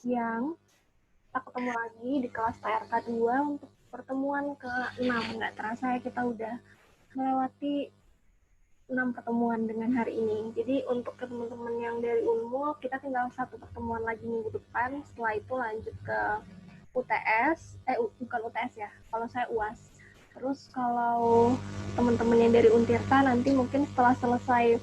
siang. Kita ketemu lagi di kelas TRK 2 untuk pertemuan ke-6. Nggak terasa ya kita udah melewati 6 pertemuan dengan hari ini. Jadi untuk teman-teman yang dari Unmul, kita tinggal satu pertemuan lagi minggu depan. Setelah itu lanjut ke UTS. Bukan UTS ya, kalau saya UAS. Terus kalau teman-teman yang dari Untirta nanti mungkin setelah selesai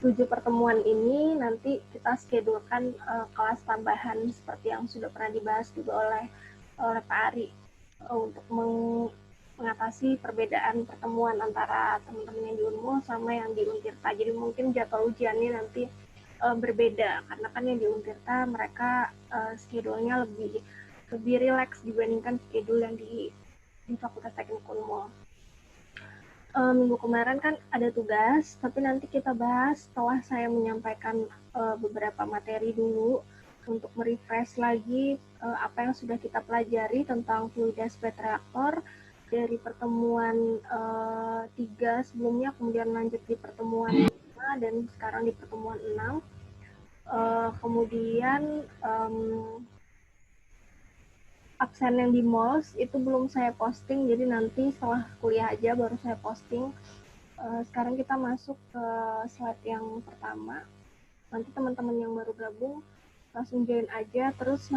7 pertemuan ini nanti kita schedulkan kelas tambahan seperti yang sudah pernah dibahas juga oleh Pak Ari untuk mengatasi perbedaan pertemuan antara teman-teman yang di Unmul sama yang di Untirta. Jadi mungkin jadwal ujiannya nanti berbeda karena kan yang di Untirta mereka schedule-nya lebih rileks dibandingkan schedule yang di Fakultas Teknik Unmul. Minggu kemarin kan ada tugas, tapi nanti kita bahas setelah saya menyampaikan beberapa materi dulu untuk merefresh lagi apa yang sudah kita pelajari tentang fluidas bed reaktor dari pertemuan 3 sebelumnya, kemudian lanjut di pertemuan 5 dan sekarang di pertemuan 6. Kemudian absen yang di MOLS itu belum saya posting, jadi nanti setelah kuliah aja baru saya posting. Sekarang kita masuk ke slide yang pertama. Nanti teman-teman yang baru gabung langsung join aja. Terus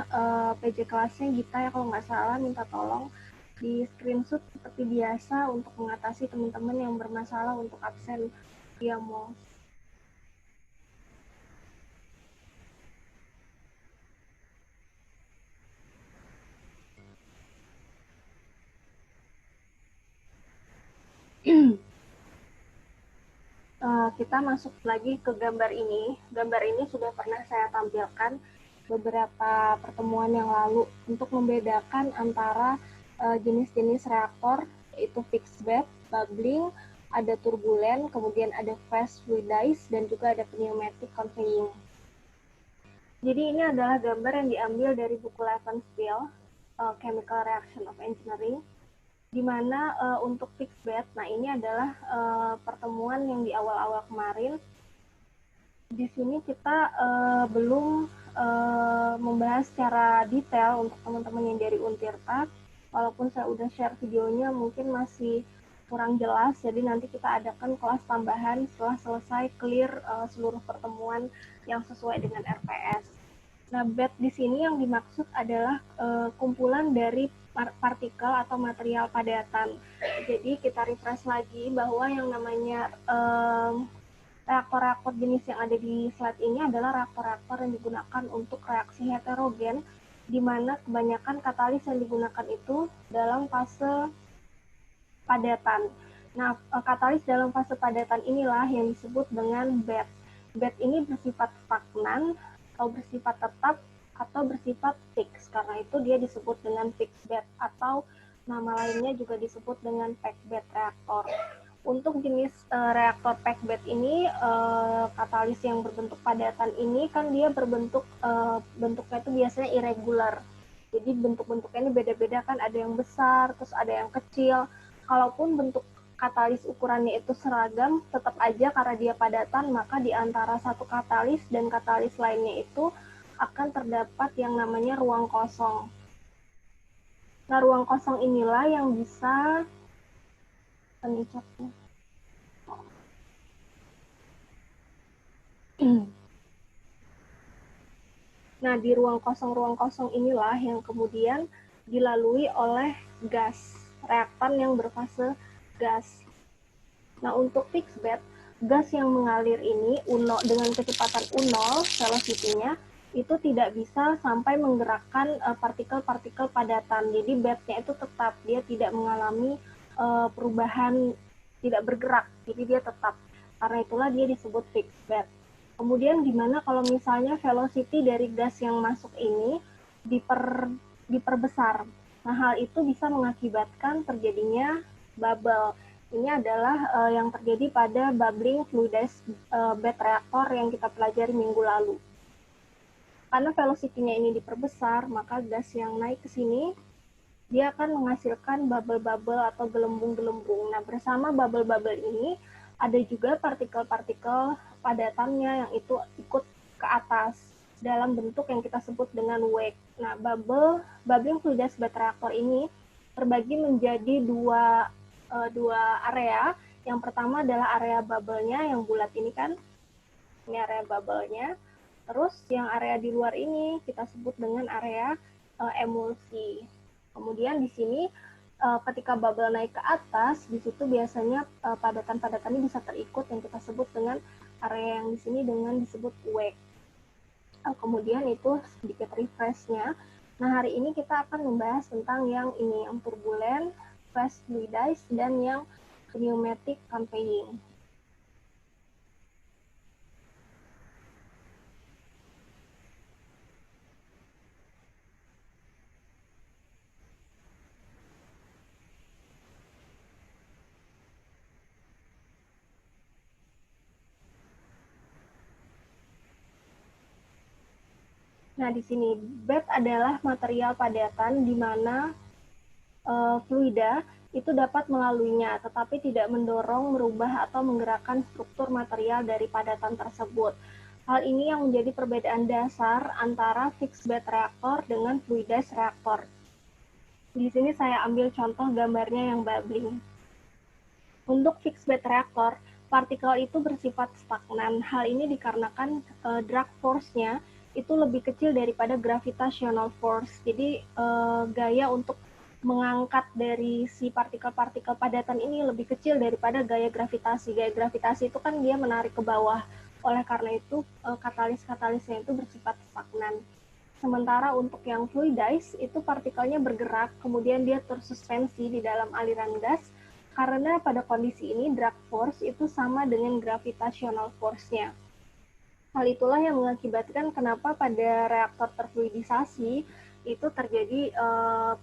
PJ kelasnya Gita ya kalau nggak salah, minta tolong di screenshot seperti biasa untuk mengatasi teman-teman yang bermasalah untuk absen via MOLS. Kita masuk lagi ke gambar ini. Gambar ini sudah pernah saya tampilkan beberapa pertemuan yang lalu untuk membedakan antara jenis-jenis reaktor, yaitu fixed bed, bubbling, ada turbulen, kemudian ada fast fluidized, dan juga ada pneumatic conveying. Jadi ini adalah gambar yang diambil dari buku Levenspiel, Chemical Reaction of Engineering, di mana untuk fixed bed, nah ini adalah pertemuan yang di awal-awal kemarin. Di sini kita belum membahas secara detail untuk teman-teman yang dari Untirta. Walaupun saya udah share videonya, mungkin masih kurang jelas. Jadi nanti kita adakan kelas tambahan setelah selesai clear seluruh pertemuan yang sesuai dengan RPS. Nah, bed di sini yang dimaksud adalah kumpulan dari partikel atau material padatan. Jadi kita refresh lagi bahwa yang namanya reaktor-reaktor jenis yang ada di slide ini adalah reaktor-reaktor yang digunakan untuk reaksi heterogen, di mana kebanyakan katalis yang digunakan itu dalam fase padatan. Nah, katalis dalam fase padatan inilah yang disebut dengan bed. Bed ini bersifat stagnan atau bersifat tetap atau bersifat fix. Karena itu dia disebut dengan fixed bed atau nama lainnya juga disebut dengan packed bed reaktor. Untuk jenis reaktor packed bed ini, katalis yang berbentuk padatan ini kan dia bentuknya itu biasanya irregular. Jadi bentuk-bentuknya ini beda-beda kan, ada yang besar, terus ada yang kecil. Kalaupun bentuk katalis ukurannya itu seragam, tetap aja karena dia padatan, maka di antara satu katalis dan katalis lainnya itu akan terdapat yang namanya ruang kosong. Nah, ruang kosong inilah yang bisa Nah, di ruang kosong inilah yang kemudian dilalui oleh gas, reaktan yang berfase gas. Nah, untuk fixed bed, gas yang mengalir ini dengan kecepatan U0, velocity-nya, itu tidak bisa sampai menggerakkan partikel-partikel padatan. Jadi bednya itu tetap, dia tidak mengalami perubahan, tidak bergerak, jadi dia tetap. Karena itulah dia disebut fixed bed. Kemudian gimana kalau misalnya velocity dari gas yang masuk ini diperbesar? Nah, hal itu bisa mengakibatkan terjadinya bubble. Ini adalah yang terjadi pada bubbling fluidized bed reaktor yang kita pelajari minggu lalu. Karena velocity-nya ini diperbesar, maka gas yang naik ke sini dia akan menghasilkan bubble-bubble atau gelembung-gelembung. Nah, bersama bubble-bubble ini ada juga partikel-partikel padatannya yang itu ikut ke atas. dalam bentuk yang kita sebut dengan wake. Nah, bubbling fluidized bed reactor ini terbagi menjadi dua area. Yang pertama adalah area bubble-nya yang bulat ini kan, ini area bubble-nya. Terus yang area di luar ini kita sebut dengan area emulsi. Kemudian di sini ketika bubble naik ke atas, di situ biasanya padatan-padatan ini bisa terikut yang kita sebut dengan area yang di sini dengan disebut wake. Kemudian itu sedikit refresh-nya. Nah, hari ini kita akan membahas tentang yang ini, yang turbulent, fast fluidized, dan yang pneumatic conveying. Nah, di sini bed adalah material padatan di mana fluida itu dapat melaluinya, tetapi tidak mendorong, merubah, atau menggerakkan struktur material dari padatan tersebut. Hal ini yang menjadi perbedaan dasar antara fixed bed reactor dengan fluidized reactor. Di sini saya ambil contoh gambarnya yang bubbling. Untuk fixed bed reactor, partikel itu bersifat stagnan. Hal ini dikarenakan drag force-nya itu lebih kecil daripada gravitational force. Jadi gaya untuk mengangkat dari si partikel-partikel padatan ini lebih kecil daripada gaya gravitasi. Gaya gravitasi itu kan dia menarik ke bawah. Oleh karena itu katalis-katalisnya itu bersifat stagnan. Sementara untuk yang fluidized itu partikelnya bergerak, kemudian dia tersuspensi di dalam aliran gas. Karena pada kondisi ini drag force itu sama dengan gravitational force-nya. Hal itulah yang mengakibatkan kenapa pada reaktor terfluidisasi itu terjadi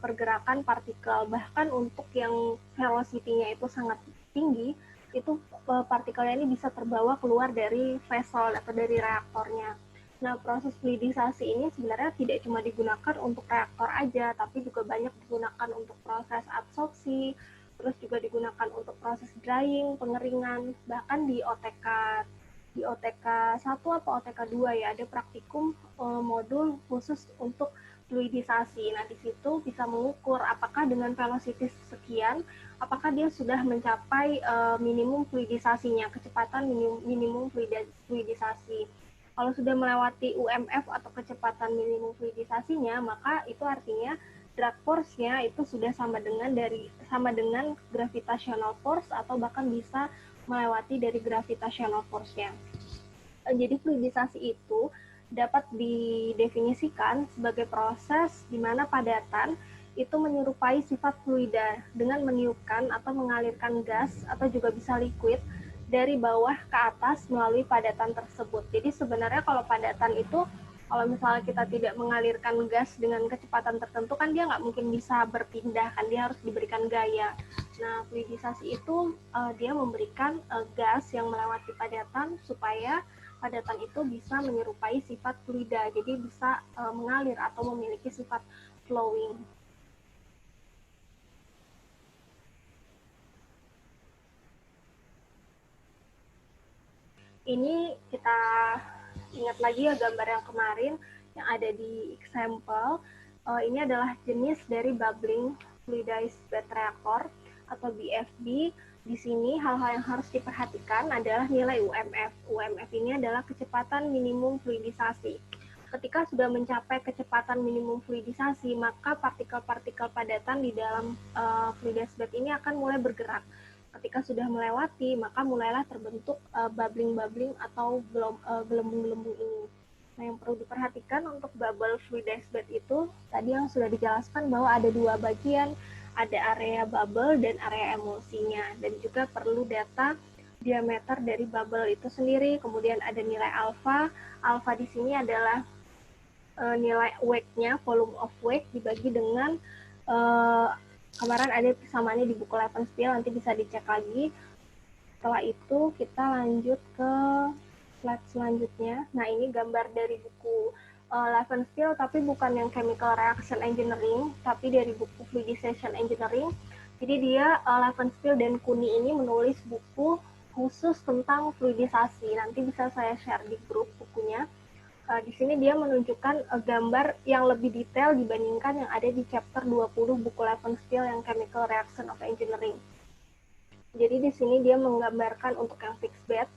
pergerakan partikel. Bahkan untuk yang velocity-nya itu sangat tinggi, itu partikelnya ini bisa terbawa keluar dari vessel atau dari reaktornya. Nah, proses fluidisasi ini sebenarnya tidak cuma digunakan untuk reaktor aja, tapi juga banyak digunakan untuk proses absorpsi, terus juga digunakan untuk proses drying, pengeringan, bahkan di OTK 1 atau OTK 2 ya, ada praktikum modul khusus untuk fluidisasi. Nah, di situ bisa mengukur apakah dengan velocity sekian, apakah dia sudah mencapai minimum fluidisasinya, kecepatan minimum fluidisasi. Kalau sudah melewati UMF atau kecepatan minimum fluidisasinya, maka itu artinya drag force-nya itu sudah sama dengan gravitational force atau bahkan bisa melewati dari gravitational force-nya. Jadi fluidisasi itu dapat didefinisikan sebagai proses di mana padatan itu menyerupai sifat fluida dengan meniupkan atau mengalirkan gas atau juga bisa liquid dari bawah ke atas melalui padatan tersebut. Jadi sebenarnya kalau padatan itu, kalau misalnya kita tidak mengalirkan gas dengan kecepatan tertentu, kan dia nggak mungkin bisa berpindah, kan dia harus diberikan gaya. Nah, fluidisasi itu dia memberikan gas yang melewati padatan supaya padatan itu bisa menyerupai sifat fluida, jadi bisa mengalir atau memiliki sifat flowing. Ini kita ingat lagi ya gambar yang kemarin yang ada di example. Ini adalah jenis dari bubbling fluidized bed reactor atau BFB. Di sini hal-hal yang harus diperhatikan adalah nilai UMF. UMF ini adalah kecepatan minimum fluidisasi. Ketika sudah mencapai kecepatan minimum fluidisasi, maka partikel-partikel padatan di dalam fluidized bed ini akan mulai bergerak. Ketika sudah melewati, maka mulailah terbentuk bubbling-bubbling atau gelembung-gelembung ini. Nah, yang perlu diperhatikan untuk bubble fluidized bed itu, tadi yang sudah dijelaskan bahwa ada dua bagian, ada area bubble dan area emulsinya, dan juga perlu data diameter dari bubble itu sendiri, kemudian ada nilai alpha. Alpha di sini adalah nilai wake-nya, volume of wake dibagi dengan kemarin ada persamaannya di buku Levenspiel, nanti bisa dicek lagi. Setelah itu kita lanjut ke slide selanjutnya. Nah, ini gambar dari buku Levenspiel, tapi bukan yang chemical reaction engineering, tapi dari buku fluidization engineering. Jadi dia Levenspiel dan Kuni ini menulis buku khusus tentang fluidisasi. Nanti bisa saya share di grup bukunya. Di sini dia menunjukkan gambar yang lebih detail dibandingkan yang ada di chapter 20 buku Levensteel yang Chemical Reaction of Engineering. Jadi di sini dia menggambarkan untuk yang fixed bed,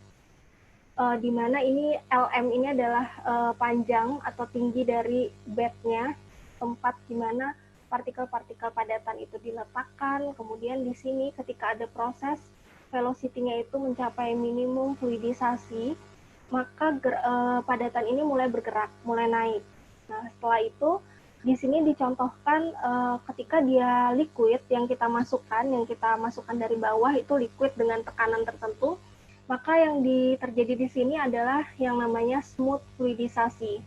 di mana ini LM ini adalah panjang atau tinggi dari bednya, tempat di mana partikel-partikel padatan itu diletakkan. Kemudian di sini ketika ada proses velocity-nya itu mencapai minimum fluidisasi, maka padatan ini mulai bergerak, mulai naik. Nah, setelah itu di sini dicontohkan ketika dia liquid yang kita masukkan dari bawah itu liquid dengan tekanan tertentu, maka yang terjadi di sini adalah yang namanya smooth fluidisasi.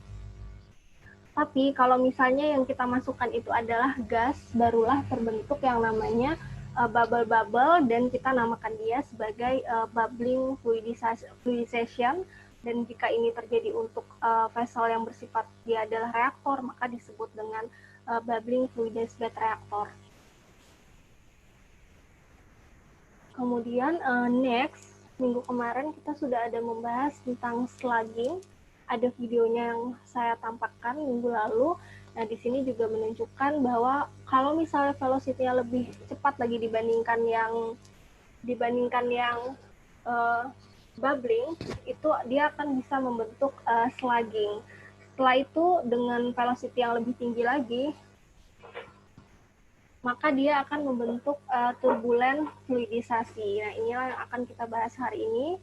Tapi kalau misalnya yang kita masukkan itu adalah gas, barulah terbentuk yang namanya bubble-bubble, dan kita namakan dia sebagai bubbling fluidization. Dan jika ini terjadi untuk vessel yang bersifat dia adalah reaktor, maka disebut dengan bubbling fluidized bed reactor. Kemudian next, minggu kemarin kita sudah ada membahas tentang slugging. Ada videonya yang saya tampakkan minggu lalu. Nah, di sini juga menunjukkan bahwa kalau misalnya velocity-nya lebih cepat lagi dibandingkan yang bubbling, itu dia akan bisa membentuk slugging. Setelah itu dengan velocity yang lebih tinggi lagi, maka dia akan membentuk turbulent fluidisasi. Nah, inilah yang akan kita bahas hari ini.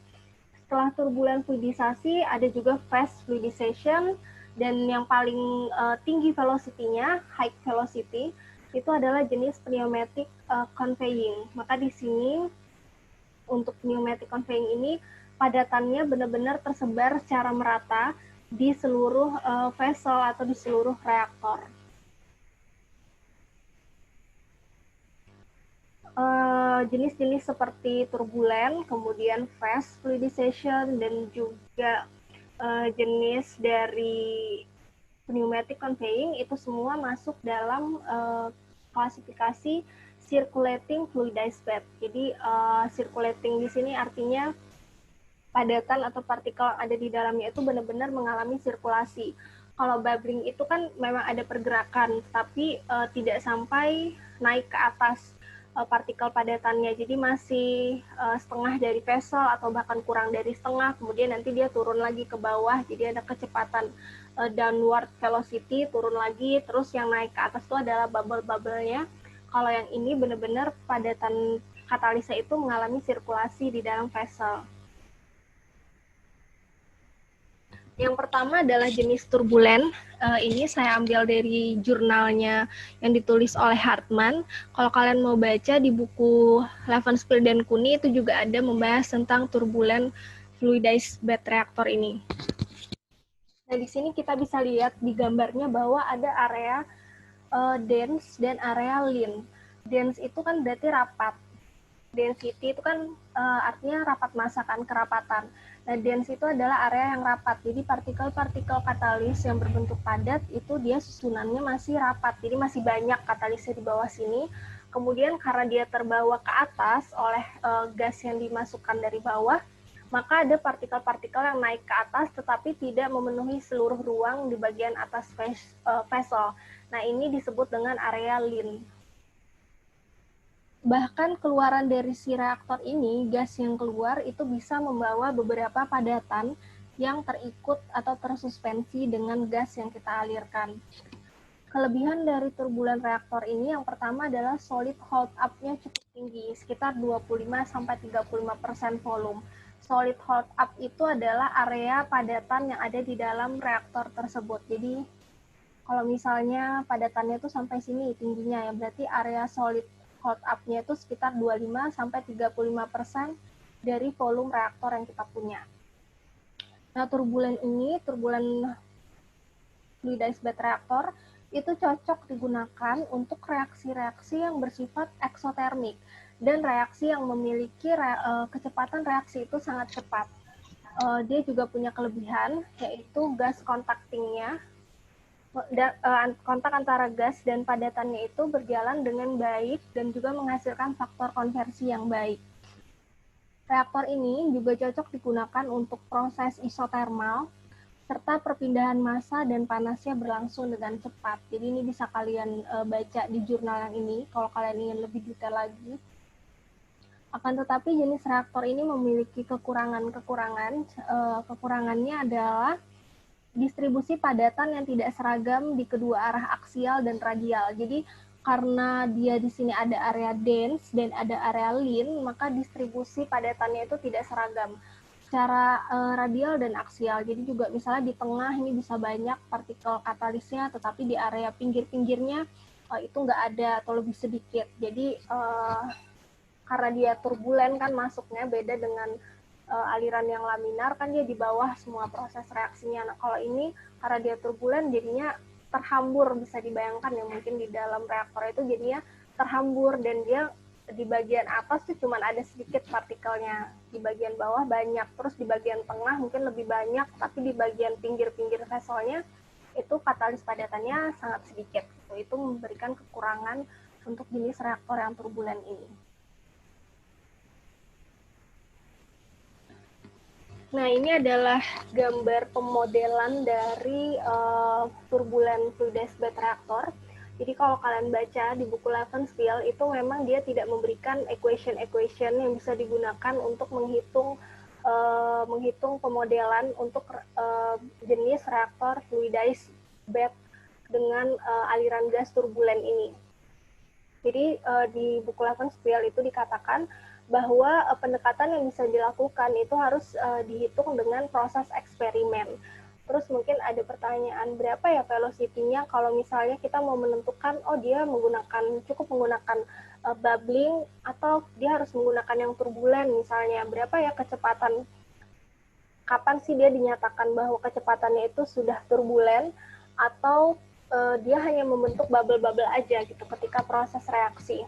Setelah turbulent fluidisasi, ada juga fast fluidization, dan yang paling tinggi velocity-nya, high velocity, itu adalah jenis pneumatic conveying. Maka di sini, untuk pneumatic conveying ini, padatannya benar-benar tersebar secara merata di seluruh vessel atau di seluruh reaktor. Jenis-jenis seperti turbulent, kemudian fast fluidization, dan juga jenis dari pneumatic conveying itu semua masuk dalam klasifikasi circulating fluidized bed. Jadi circulating di sini artinya padatan atau partikel yang ada di dalamnya itu benar-benar mengalami sirkulasi. Kalau bubbling itu kan memang ada pergerakan, tapi tidak sampai naik ke atas partikel padatannya, jadi masih setengah dari vessel atau bahkan kurang dari setengah, kemudian nanti dia turun lagi ke bawah, jadi ada kecepatan downward velocity, turun lagi, terus yang naik ke atas itu adalah bubble-bubble-nya. Kalau yang ini benar-benar padatan katalisa itu mengalami sirkulasi di dalam vessel. Yang pertama adalah jenis turbulent. Ini saya ambil dari jurnalnya yang ditulis oleh Hartman. Kalau kalian mau baca di buku Levensteel dan Cooney itu juga ada membahas tentang turbulent fluidized bed reactor ini. Nah, di sini kita bisa lihat di gambarnya bahwa ada area dense dan area lean. Dense itu kan berarti rapat. Density itu kan artinya rapat massa kan, kerapatan. Nah, dense itu adalah area yang rapat. Jadi partikel-partikel katalis yang berbentuk padat itu dia susunannya masih rapat. Jadi masih banyak katalisnya di bawah sini. Kemudian karena dia terbawa ke atas oleh gas yang dimasukkan dari bawah, maka ada partikel-partikel yang naik ke atas tetapi tidak memenuhi seluruh ruang di bagian atas vessel. Nah, ini disebut dengan area lean. Bahkan keluaran dari si reaktor ini, gas yang keluar itu bisa membawa beberapa padatan yang terikut atau tersuspensi dengan gas yang kita alirkan. Kelebihan dari turbulent reaktor ini yang pertama adalah solid hold up-nya cukup tinggi, sekitar 25-35% volume. Solid hold up itu adalah area padatan yang ada di dalam reaktor tersebut. Jadi kalau misalnya padatannya itu sampai sini tingginya ya, berarti area solid hold up-nya itu sekitar 25-35% dari volume reaktor yang kita punya. Nah, turbulent fluidized bed reactor itu cocok digunakan untuk reaksi-reaksi yang bersifat eksotermik dan reaksi yang memiliki kecepatan reaksi itu sangat cepat. Dia juga punya kelebihan, yaitu gas contacting-nya, kontak antara gas dan padatannya itu berjalan dengan baik dan juga menghasilkan faktor konversi yang baik. Reaktor ini juga cocok digunakan untuk proses isotermal, serta perpindahan massa dan panasnya berlangsung dengan cepat. Jadi ini bisa kalian baca di jurnal yang ini kalau kalian ingin lebih detail lagi. Akan tetapi jenis reaktor ini memiliki kekurangan-kekurangan. Kekurangannya adalah distribusi padatan yang tidak seragam di kedua arah aksial dan radial. Jadi karena dia di sini ada area dense dan ada area lean, maka distribusi padatannya itu tidak seragam secara radial dan aksial. Jadi juga misalnya di tengah ini bisa banyak partikel katalisnya, tetapi di area pinggir-pinggirnya itu nggak ada atau lebih sedikit. Jadi karena dia turbulen kan masuknya, beda dengan aliran yang laminar kan dia di bawah semua proses reaksinya. Nah kalau ini karena dia turbulen jadinya terhambur, bisa dibayangkan ya mungkin di dalam reaktor itu jadinya terhambur dan dia di bagian atas tuh cuman ada sedikit partikelnya, di bagian bawah banyak, terus di bagian tengah mungkin lebih banyak, tapi di bagian pinggir-pinggir vesselnya itu katalis padatannya sangat sedikit. Itu memberikan kekurangan untuk jenis reaktor yang turbulen ini. Nah, ini adalah gambar pemodelan dari turbulent fluidized bed reactor. Jadi kalau kalian baca di buku Levenspiel itu memang dia tidak memberikan equation yang bisa digunakan untuk menghitung pemodelan untuk jenis reaktor fluidized bed dengan aliran gas turbulen ini. Jadi di buku Levenspiel itu dikatakan bahwa pendekatan yang bisa dilakukan itu harus dihitung dengan proses eksperimen. Terus mungkin ada pertanyaan, berapa ya velocity-nya kalau misalnya kita mau menentukan, oh dia cukup menggunakan bubbling atau dia harus menggunakan yang turbulen misalnya, berapa ya kecepatan, kapan sih dia dinyatakan bahwa kecepatannya itu sudah turbulen atau dia hanya membentuk bubble-bubble aja gitu ketika proses reaksi.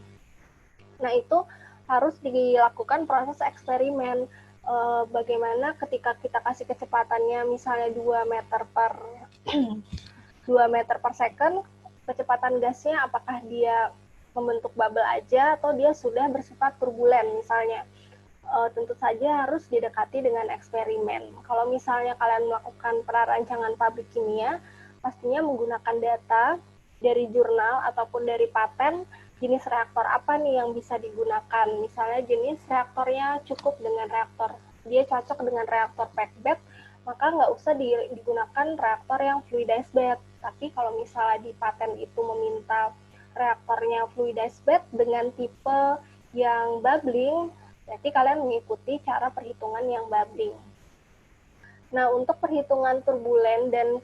Nah itu harus dilakukan proses eksperimen. Bagaimana ketika kita kasih kecepatannya misalnya 2 meter per 2 meter per second, kecepatan gasnya apakah dia membentuk bubble aja atau dia sudah bersifat turbulen misalnya. Tentu saja harus didekati dengan eksperimen. Kalau misalnya kalian melakukan prarancangan pabrik kimia, pastinya menggunakan data dari jurnal ataupun dari paten jenis reaktor apa nih yang bisa digunakan. Misalnya jenis reaktornya cukup dengan dia cocok dengan reaktor packed bed, maka nggak usah digunakan reaktor yang fluidized bed. Tapi kalau misalnya di paten itu meminta reaktornya fluidized bed dengan tipe yang bubbling, berarti kalian mengikuti cara perhitungan yang bubbling. Nah, untuk perhitungan turbulen dan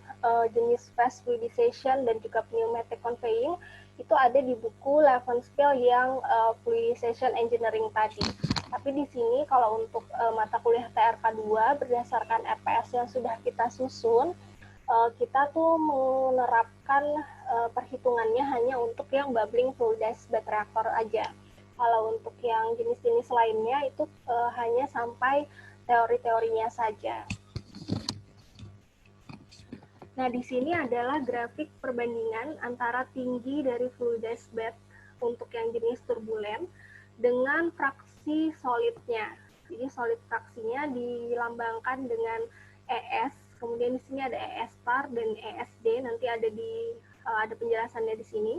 jenis fast fluidization dan juga pneumatic conveying itu ada di buku Levenspiel yang fluidization engineering tadi. Tapi di sini kalau untuk mata kuliah TRK 2 berdasarkan RPS yang sudah kita susun, kita tuh menerapkan perhitungannya hanya untuk yang bubbling fluidized bed reactor aja. Kalau untuk yang jenis-jenis lainnya itu hanya sampai teori-teorinya saja. Nah, di sini adalah grafik perbandingan antara tinggi dari fluidized bed untuk yang jenis turbulen dengan fraksi solidnya. Jadi solid fraksinya dilambangkan dengan ES, kemudian di sini ada ES star dan ESD, nanti ada penjelasannya di sini.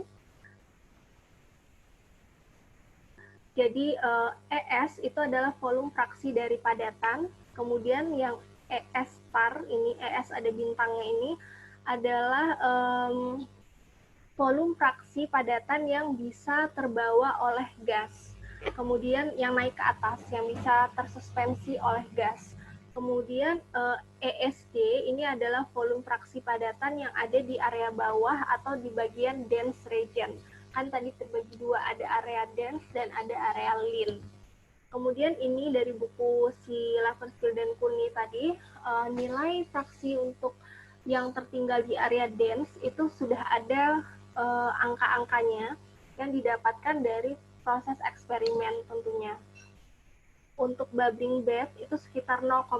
Jadi ES itu adalah volume fraksi dari padatan, kemudian yang ES star ini, ES ada bintangnya ini adalah volume fraksi padatan yang bisa terbawa oleh gas. Kemudian yang naik ke atas yang bisa tersuspensi oleh gas. Kemudian ESD ini adalah volume fraksi padatan yang ada di area bawah atau di bagian dense region. Kan tadi terbagi dua, ada area dense dan ada area lean. Kemudian ini dari buku si Levenspiel dan Cooney tadi, nilai fraksi untuk yang tertinggal di area dense itu sudah ada angka-angkanya yang didapatkan dari proses eksperimen tentunya. Untuk bubbling bed itu sekitar 0,55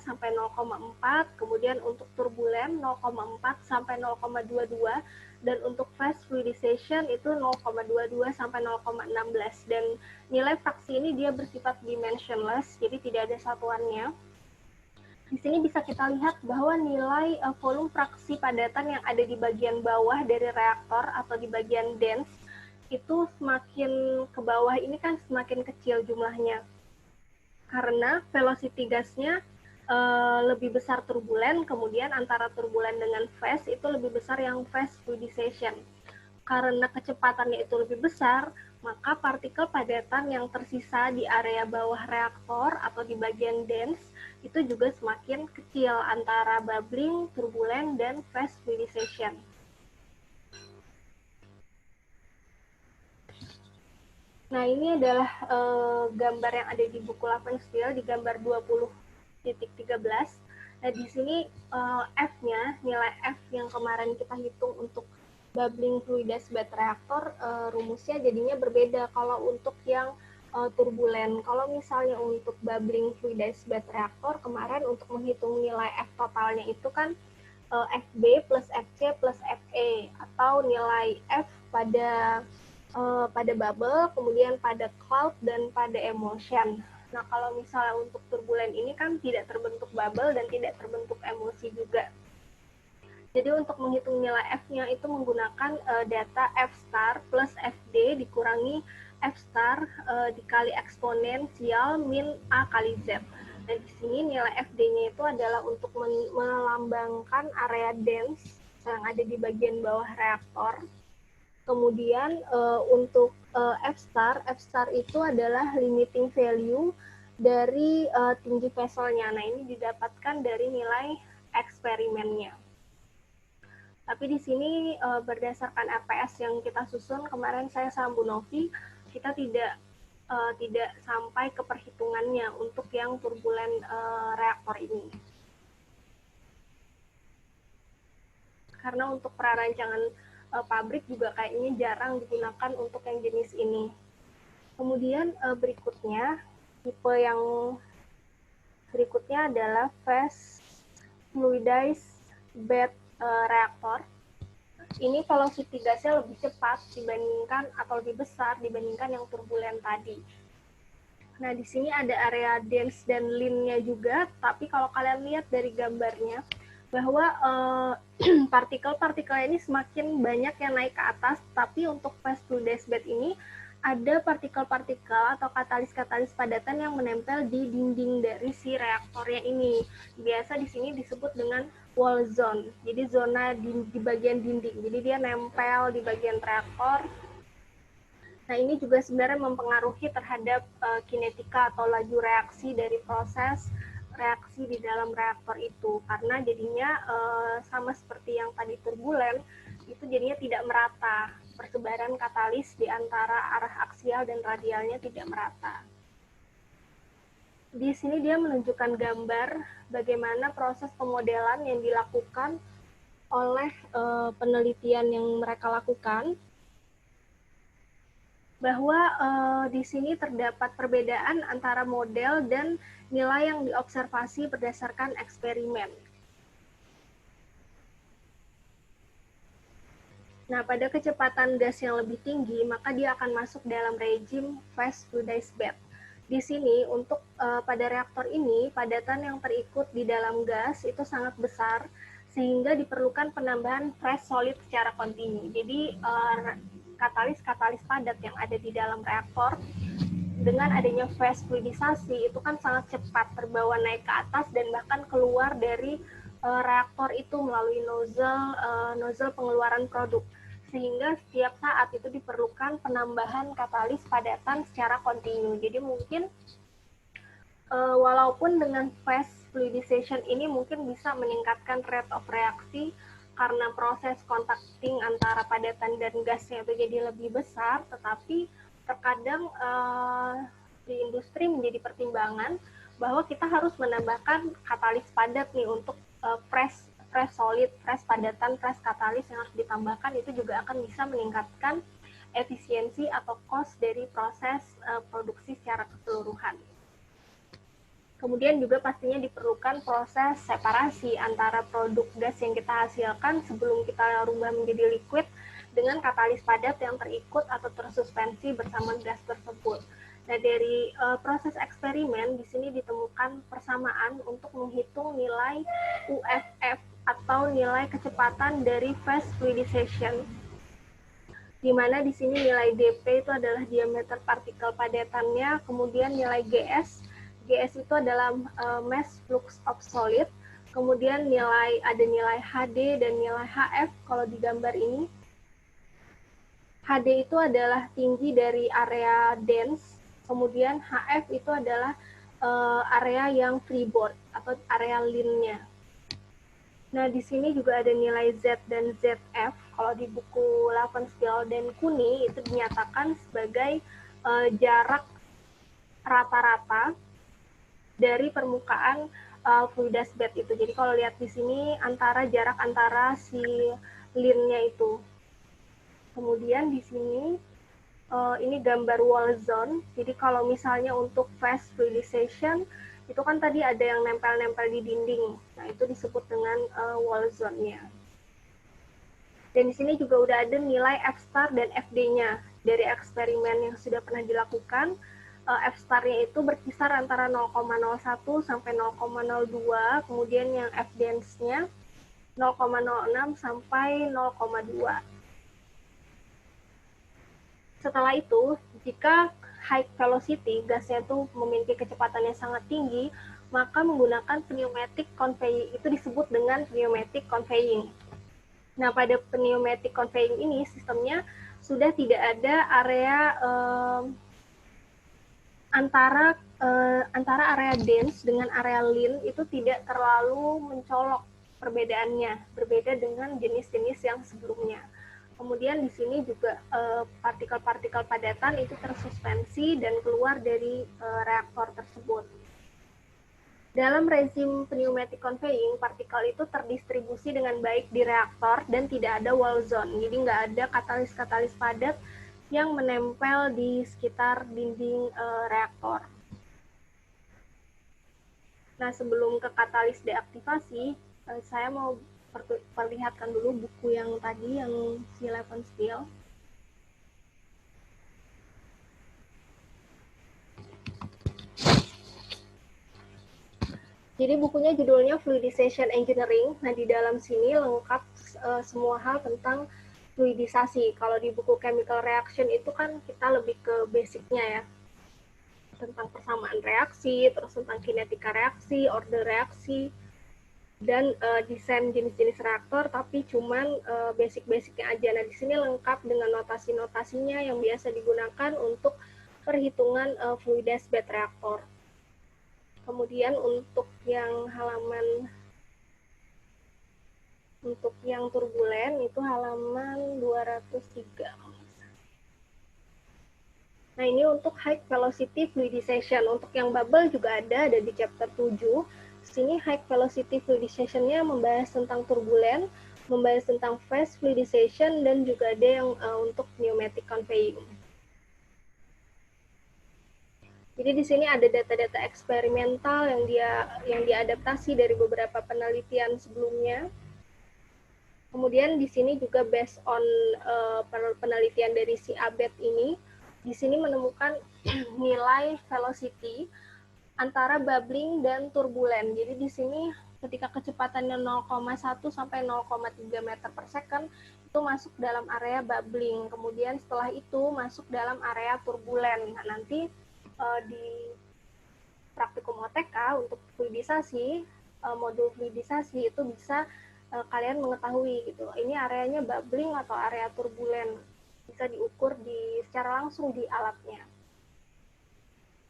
sampai 0,4, kemudian untuk turbulen 0,4 sampai 0,22, dan untuk fast fluidization itu 0,22 sampai 0,16. Dan nilai fraksi ini dia bersifat dimensionless, jadi tidak ada satuannya. Di sini bisa kita lihat bahwa nilai volume fraksi padatan yang ada di bagian bawah dari reaktor atau di bagian dense itu semakin ke bawah ini kan semakin kecil jumlahnya. Karena velocity gasnya lebih besar turbulen, kemudian antara turbulen dengan phase itu lebih besar yang phase fluidization. Karena kecepatannya itu lebih besar, maka partikel padatan yang tersisa di area bawah reaktor atau di bagian dense itu juga semakin kecil antara bubbling, turbulen, dan phase fluidization. Nah, ini adalah gambar yang ada di buku Lavenstiel di gambar 20.13. Nah, di sini F-nya, nilai F yang kemarin kita hitung untuk bubbling fluidized bed reactor, rumusnya jadinya berbeda kalau untuk yang turbulen. Kalau misalnya untuk bubbling fluidized bed reactor, kemarin untuk menghitung nilai F totalnya itu kan FB plus FC plus FE, atau nilai F pada bubble, kemudian pada cloud, dan pada emulsion. Nah, kalau misalnya untuk turbulen ini kan tidak terbentuk bubble dan tidak terbentuk emulsi juga. Jadi untuk menghitung nilai F-nya itu menggunakan data F star plus FD dikurangi F star dikali eksponensial min A kali Z. Dan di sini nilai FD-nya itu adalah untuk melambangkan area dense yang ada di bagian bawah reaktor. Kemudian untuk F star itu adalah limiting value dari tinggi vesselnya. Nah, ini didapatkan dari nilai eksperimennya. Tapi di sini berdasarkan RPS yang kita susun kemarin saya sama Bu Novi, kita tidak sampai ke perhitungannya untuk yang turbulen reaktor ini. Karena untuk prarancangan pabrik juga kayaknya jarang digunakan untuk yang jenis ini. Kemudian berikutnya, tipe yang berikutnya adalah fast fluidized bed reaktor. Ini velocity gasnya lebih cepat dibandingkan atau lebih besar dibandingkan yang turbulen tadi. Nah, di sini ada area dense dan lean-nya juga, tapi kalau kalian lihat dari gambarnya, bahwa partikel-partikel ini semakin banyak yang naik ke atas, tapi untuk fast fluidized bed ini ada partikel-partikel atau katalis-katalis padatan yang menempel di dinding dari si reaktornya ini. Biasa di sini disebut dengan wall zone, jadi zona di bagian dinding, jadi dia nempel di bagian reaktor. Nah, ini juga sebenarnya mempengaruhi terhadap kinetika atau laju reaksi dari proses reaksi di dalam reaktor itu, karena jadinya sama seperti yang tadi turbulen, itu jadinya tidak merata, persebaran katalis di antara arah aksial dan radialnya tidak merata. Di sini dia menunjukkan gambar bagaimana proses pemodelan yang dilakukan oleh penelitian yang mereka lakukan, bahwa di sini terdapat perbedaan antara model dan nilai yang diobservasi berdasarkan eksperimen. Nah, pada kecepatan gas yang lebih tinggi, maka dia akan masuk dalam rejim fast fluidized bed. Di sini, untuk pada reaktor ini, padatan yang terikut di dalam gas itu sangat besar, sehingga diperlukan penambahan fresh solid secara kontinu. Jadi, katalis-katalis padat yang ada di dalam reaktor dengan adanya fast fluidisasi itu kan sangat cepat terbawa naik ke atas dan bahkan keluar dari reaktor itu melalui nozzle pengeluaran produk, sehingga setiap saat itu diperlukan penambahan katalis padatan secara kontinu. Jadi mungkin walaupun dengan fast fluidization ini mungkin bisa meningkatkan rate of reaksi karena proses contacting antara padatan dan gasnya itu jadi lebih besar, tetapi terkadang di industri menjadi pertimbangan bahwa kita harus menambahkan katalis padat nih untuk fresh solid, fresh padatan, fresh katalis yang harus ditambahkan, itu juga akan bisa meningkatkan efisiensi atau cost dari proses produksi secara keseluruhan. Kemudian juga pastinya diperlukan proses separasi antara produk gas yang kita hasilkan sebelum kita rubah menjadi liquid dengan katalis padat yang terikut atau tersuspensi bersama gas tersebut. Nah, dari proses eksperimen di sini ditemukan persamaan untuk menghitung nilai UFF atau nilai kecepatan dari phase fluidization. Di mana di sini nilai dP itu adalah diameter partikel padatannya, kemudian nilai GS itu adalah mass flux of solid, kemudian ada nilai HD dan nilai HF kalau di gambar ini. HD itu adalah tinggi dari area dense, kemudian HF itu adalah area yang freeboard atau area line-nya. Nah, di sini juga ada nilai Z dan ZF. Kalau di buku Lavenskill dan Kuni itu dinyatakan sebagai jarak rata-rata dari permukaan fluidas bed itu. Jadi kalau lihat di sini jarak antara si line-nya itu. Kemudian di sini ini gambar wall zone. Jadi kalau misalnya untuk phase fluidization itu kan tadi ada yang nempel-nempel di dinding. Nah, itu disebut dengan wall zone-nya. Dan di sini juga udah ada nilai F-star dan FD-nya dari eksperimen yang sudah pernah dilakukan. F-star-nya itu berkisar antara 0,01 sampai 0,02, kemudian yang F-dense-nya 0,06 sampai 0,2. Setelah itu, jika high velocity, gasnya itu memiliki kecepatan yang sangat tinggi, maka menggunakan pneumatic conveying, itu disebut dengan pneumatic conveying. Nah, pada pneumatic conveying ini, sistemnya sudah tidak ada area antara area dense dengan area line itu tidak terlalu mencolok perbedaannya, berbeda dengan jenis-jenis yang sebelumnya. Kemudian di sini juga partikel-partikel padatan itu tersuspensi dan keluar dari reaktor tersebut. Dalam rezim pneumatic conveying, partikel itu terdistribusi dengan baik di reaktor dan tidak ada wall zone. Jadi nggak ada katalis-katalis padat yang menempel di sekitar dinding reaktor. Nah, sebelum ke katalis deaktivasi, saya mau perlihatkan dulu buku yang tadi, yang si Lavenskill. Jadi bukunya judulnya Fluidization Engineering. Nah, di dalam sini lengkap semua hal tentang fluidisasi. Kalau di buku Chemical Reaction itu kan kita lebih ke basicnya ya, tentang persamaan reaksi, terus tentang kinetika reaksi, order reaksi, dan desain jenis-jenis reaktor, tapi cuman basic-basicnya aja. Nah, di sini lengkap dengan notasi-notasinya yang biasa digunakan untuk perhitungan fluidized bed reaktor. Kemudian untuk yang turbulen itu halaman 203. Nah, ini untuk high velocity fluidization. Untuk yang bubble juga ada di chapter 7. Sini high velocity fluidization-nya membahas tentang turbulen, membahas tentang phase fluidization, dan juga ada yang untuk pneumatic conveying. Jadi di sini ada data-data eksperimental yang diadaptasi dari beberapa penelitian sebelumnya. Kemudian di sini juga based on penelitian dari si Abed ini, di sini menemukan nilai velocity antara bubbling dan turbulen. Jadi di sini ketika kecepatannya 0,1 sampai 0,3 meter per second itu masuk dalam area bubbling. Kemudian setelah itu masuk dalam area turbulen. Nah, nanti di praktikum OTK untuk fluidisasi, modul fluidisasi itu bisa kalian mengetahui gitu. Ini areanya bubbling atau area turbulen. Bisa diukur secara langsung di alatnya.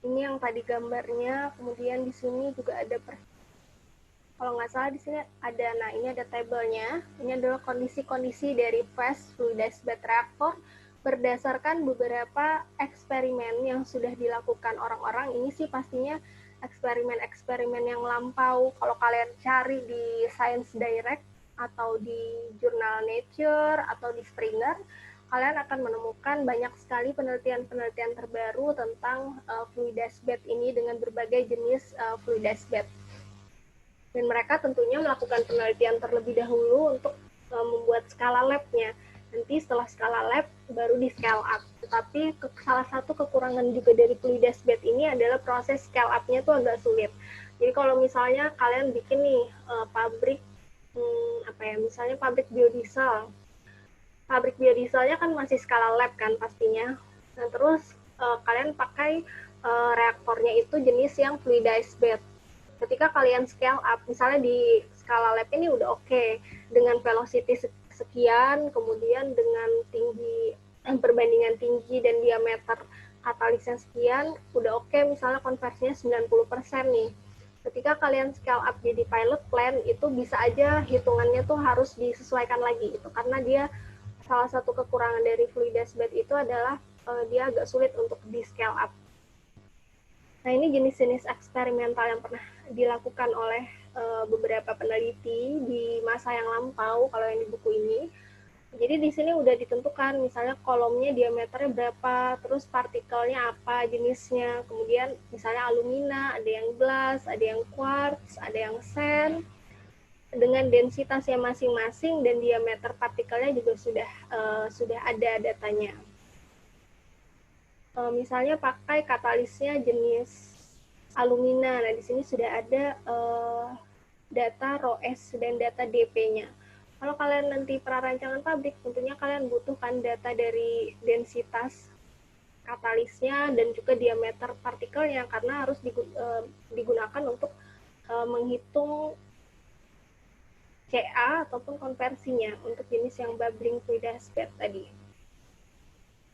Ini yang tadi gambarnya, kemudian di sini juga ada kalau nggak salah di sini ada, nah ini ada tabelnya. Ini adalah kondisi-kondisi dari phase fluidized bed reactor berdasarkan beberapa eksperimen yang sudah dilakukan orang-orang. Ini sih pastinya eksperimen-eksperimen yang lampau. Kalau kalian cari di Science Direct atau di jurnal Nature atau di Springer, kalian akan menemukan banyak sekali penelitian-penelitian terbaru tentang fluidized bed ini dengan berbagai jenis fluidized bed. Dan mereka tentunya melakukan penelitian terlebih dahulu untuk membuat skala lab-nya. Nanti setelah skala lab, baru di scale up. tapi salah satu kekurangan juga dari fluidized bed ini adalah proses scale up-nya tuh agak sulit. Jadi kalau misalnya kalian bikin nih pabrik misalnya pabrik biodiesel. Pabrik biodieselnya kan masih skala lab kan pastinya. Nah, terus kalian pakai reaktornya itu jenis yang fluidized bed. Ketika kalian scale up, misalnya di skala lab ini udah oke, dengan velocity sekian, kemudian dengan tinggi perbandingan tinggi dan diameter katalisnya sekian, udah oke, misalnya konversinya 90% nih. Ketika kalian scale up jadi pilot plant, itu bisa aja hitungannya tuh harus disesuaikan lagi gitu, karena dia salah satu kekurangan dari fluidized bed itu adalah dia agak sulit untuk di scale up. Nah, ini jenis-jenis eksperimental yang pernah dilakukan oleh beberapa peneliti di masa yang lampau kalau yang di buku ini. Jadi di sini udah ditentukan, misalnya kolomnya diameternya berapa, terus partikelnya apa jenisnya, kemudian misalnya alumina, ada yang glass, ada yang quartz, ada yang sand, dengan densitasnya masing-masing dan diameter partikelnya juga sudah ada datanya. Misalnya pakai katalisnya jenis alumina. Nah, di sini sudah ada data ROS dan data DP-nya. Kalau kalian nanti prarancangan pabrik, tentunya kalian butuhkan data dari densitas katalisnya dan juga diameter partikelnya, karena harus digunakan untuk menghitung CA ataupun konversinya untuk jenis yang bubbling fluidized bed tadi.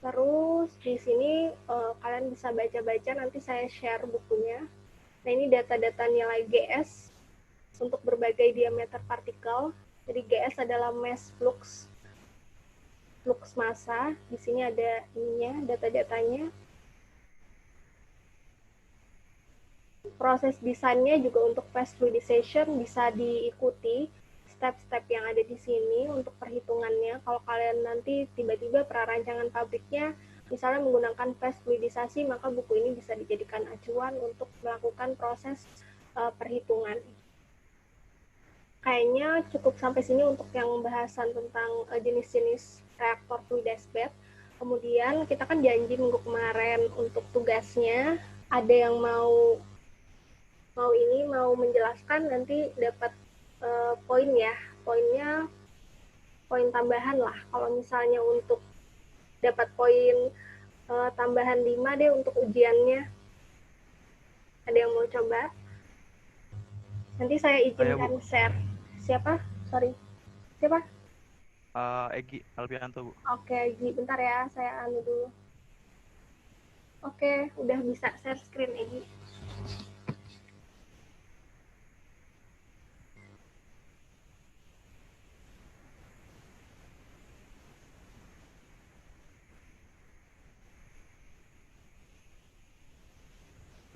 Terus di sini kalian bisa baca-baca, nanti saya share bukunya. Nah, ini data-data nilai GS untuk berbagai diameter partikel. Jadi GS adalah mass flux massa. Di sini ada ininya, data-datanya. Proses desainnya juga untuk fast fluidization bisa diikuti step-step yang ada di sini untuk perhitungannya. Kalau kalian nanti tiba-tiba prarancangan pabriknya misalnya menggunakan fast fluidisasi, maka buku ini bisa dijadikan acuan untuk melakukan proses perhitungan. Kayaknya cukup sampai sini untuk yang pembahasan tentang jenis-jenis reaktor fluidized bed. Kemudian kita kan janji minggu kemarin untuk tugasnya, ada yang mau menjelaskan, nanti dapat poin ya. Poinnya poin tambahan lah. Kalau misalnya untuk dapat poin tambahan 5 deh untuk ujiannya. Ada yang mau coba? Nanti saya izinkan share. Siapa? Sorry. Siapa? Egi Albianto, Bu. Oke, Egi. Bentar ya, saya anu dulu. Oke, udah bisa share screen, Egi.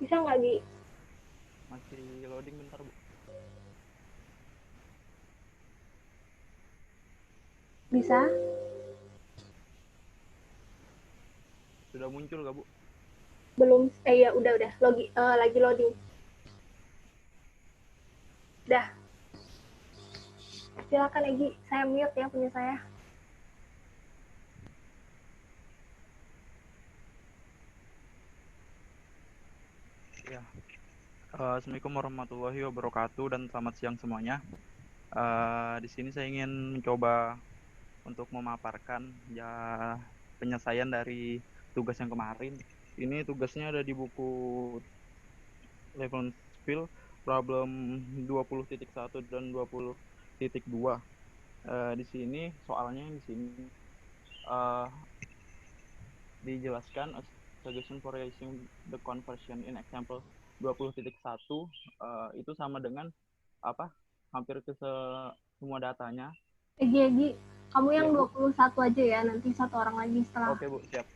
Bisa nggak, Gi? Masih loading bentar, Bu. Bisa? Sudah muncul nggak, Bu? Belum. Ya udah. Lagi loading. Dah. Silakan, Egi. Saya mute ya punya saya. Ya. Assalamualaikum warahmatullahi wabarakatuh dan selamat siang semuanya. Di sini saya ingin mencoba untuk memaparkan ya penyelesaian dari tugas yang kemarin. Ini tugasnya ada di buku Levenspiel problem 20.1 dan 20.2. Di sini soalnya di sini dijelaskan suggestion for using the conversion in example 20.1 itu sama dengan apa? Hampir ke semua datanya. Egi, kamu yang Ya, Bu. 21 aja ya, nanti satu orang lagi setelah. Oke, Bu, siap.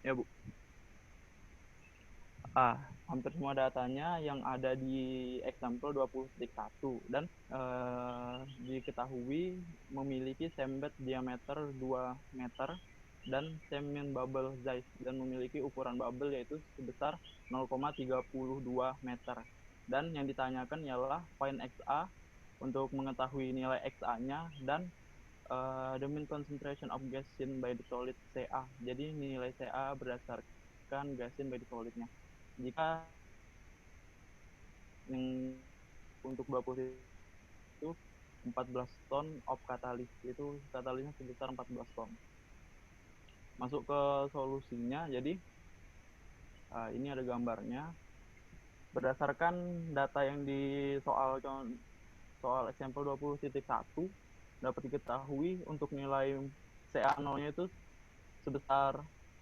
Ya, Bu. Hampir semua datanya yang ada di example 20.1 dan diketahui memiliki sembed diameter 2 meter dan semen bubble size dan memiliki ukuran bubble yaitu sebesar 0,32 meter. Dan yang ditanyakan ialah find XA untuk mengetahui nilai XA-nya dan The mean concentration of gas seen by the solid Ca. Jadi nilai Ca berdasarkan gas seen by the solidnya. Jika yang untuk 20 itu 14 ton of katalis, itu katalisnya sebesar 14 ton. Masuk ke solusinya, jadi ini ada gambarnya. Berdasarkan data yang di soal example 20.1 dapat diketahui untuk nilai Ca0-nya itu sebesar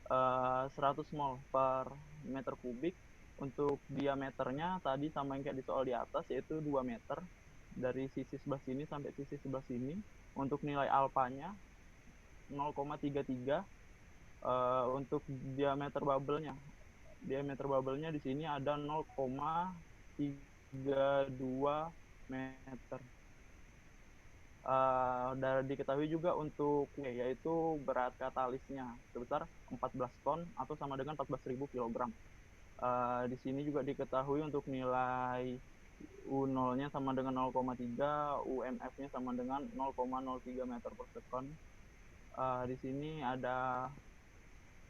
100 mol per meter kubik. Untuk diameternya tadi sama yang kayak di soal di atas, yaitu 2 meter dari sisi sebelah sini sampai sisi sebelah sini. Untuk nilai alfanya 0,33. Untuk diameter bubble-nya di sini ada 0,32 meter. Diketahui juga untuk yaitu berat katalisnya sebesar 14 ton atau sama dengan 14.000 kg. Di sini juga diketahui untuk nilai U0-nya sama dengan 0,3, UMF-nya sama dengan 0,03 meter per second. Di sini ada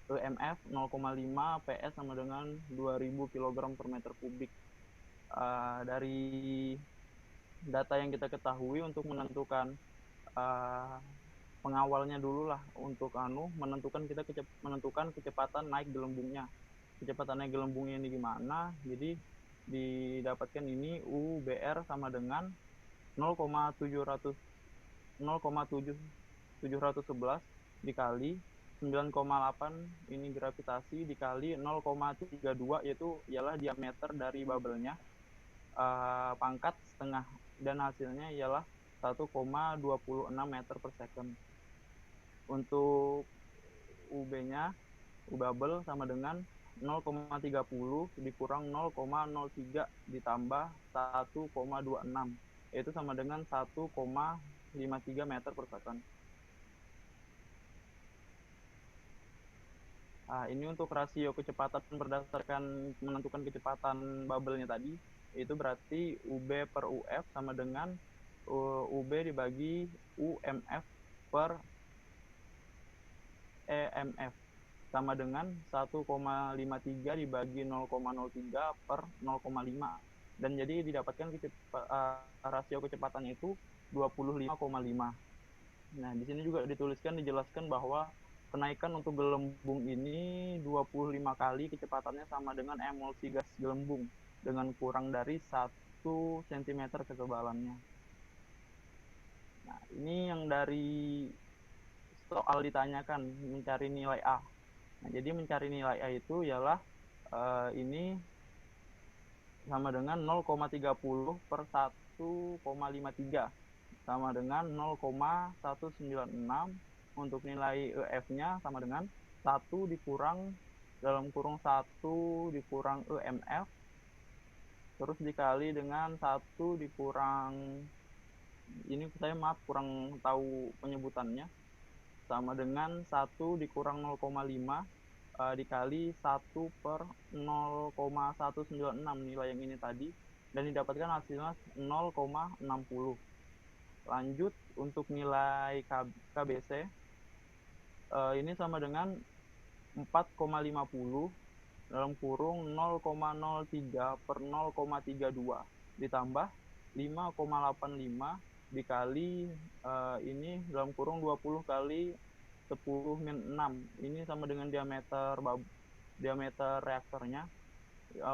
EMF 0,5, PS sama dengan 2000 kg per meter kubik. Dari data yang kita ketahui untuk menentukan pengawalnya dulu lah untuk menentukan kecepatan naik gelembungnya. Kecepatan naik gelembungnya ini gimana? Jadi didapatkan ini UBR sama dengan 0,711 dikali 9,8 ini gravitasi dikali 0,32 yaitu ialah diameter dari bubble-nya pangkat setengah, dan hasilnya ialah 1,26 meter per second. Untuk UB-nya, U bubble sama dengan 0,30 dikurang 0,03 ditambah 1,26, yaitu sama dengan 1,53 meter per second. Ini untuk rasio kecepatan berdasarkan menentukan kecepatan bubble-nya tadi, itu berarti UB per UF sama dengan UB dibagi UMF per EMF sama dengan 1,53 dibagi 0,03 per 0,5. Dan jadi didapatkan rasio kecepatannya itu 25,5. Nah, di sini juga dijelaskan bahwa kenaikan untuk gelembung ini 25 kali kecepatannya sama dengan emulsi gas gelembung dengan kurang dari 1 cm ketebalannya. Nah, ini yang dari soal ditanyakan mencari nilai A. Nah, jadi mencari nilai A itu ialah ini sama dengan 0,30 per 1,53 sama dengan 0,196. Untuk nilai EF-nya sama dengan 1 dikurang dalam kurung 1 dikurang EMF terus dikali dengan 1 dikurang ini saya kurang tahu penyebutannya sama dengan 1 dikurang 0,5 dikali 1 per 0,196 nilai yang ini tadi, dan didapatkan hasilnya 0,60. Lanjut untuk nilai KBC ini sama dengan 4,50 dalam kurung 0,03 per 0,32 ditambah 5,85 dikali ini dalam kurung 20 kali 10 min 6. Ini sama dengan diameter reaktornya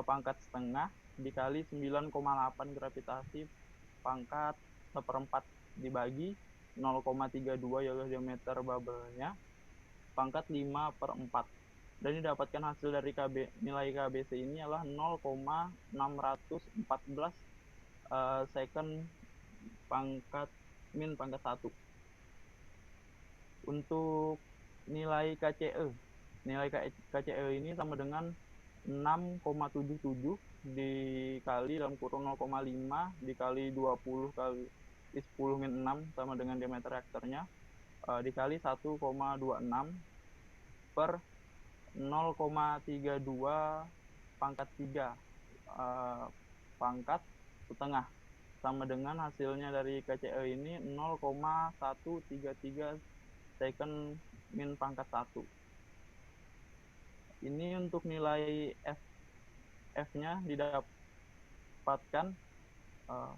pangkat setengah dikali 9,8 gravitasi pangkat seperempat dibagi 0,32 yaitu diameter bubble-nya pangkat 5 per 4. Dan didapatkan hasil dari nilai KBC ini adalah 0,614 second pangkat 1. Untuk nilai KCE ini sama dengan 6,77 dikali dalam kurung 0,5 dikali 20 kali 10 min 6 sama dengan diameter reaktornya dikali 1,26 per 0,32 pangkat 3 pangkat setengah. sama dengan hasilnya dari KCE ini 0,133 second min pangkat 1. Ini untuk nilai F-nya didapatkan uh,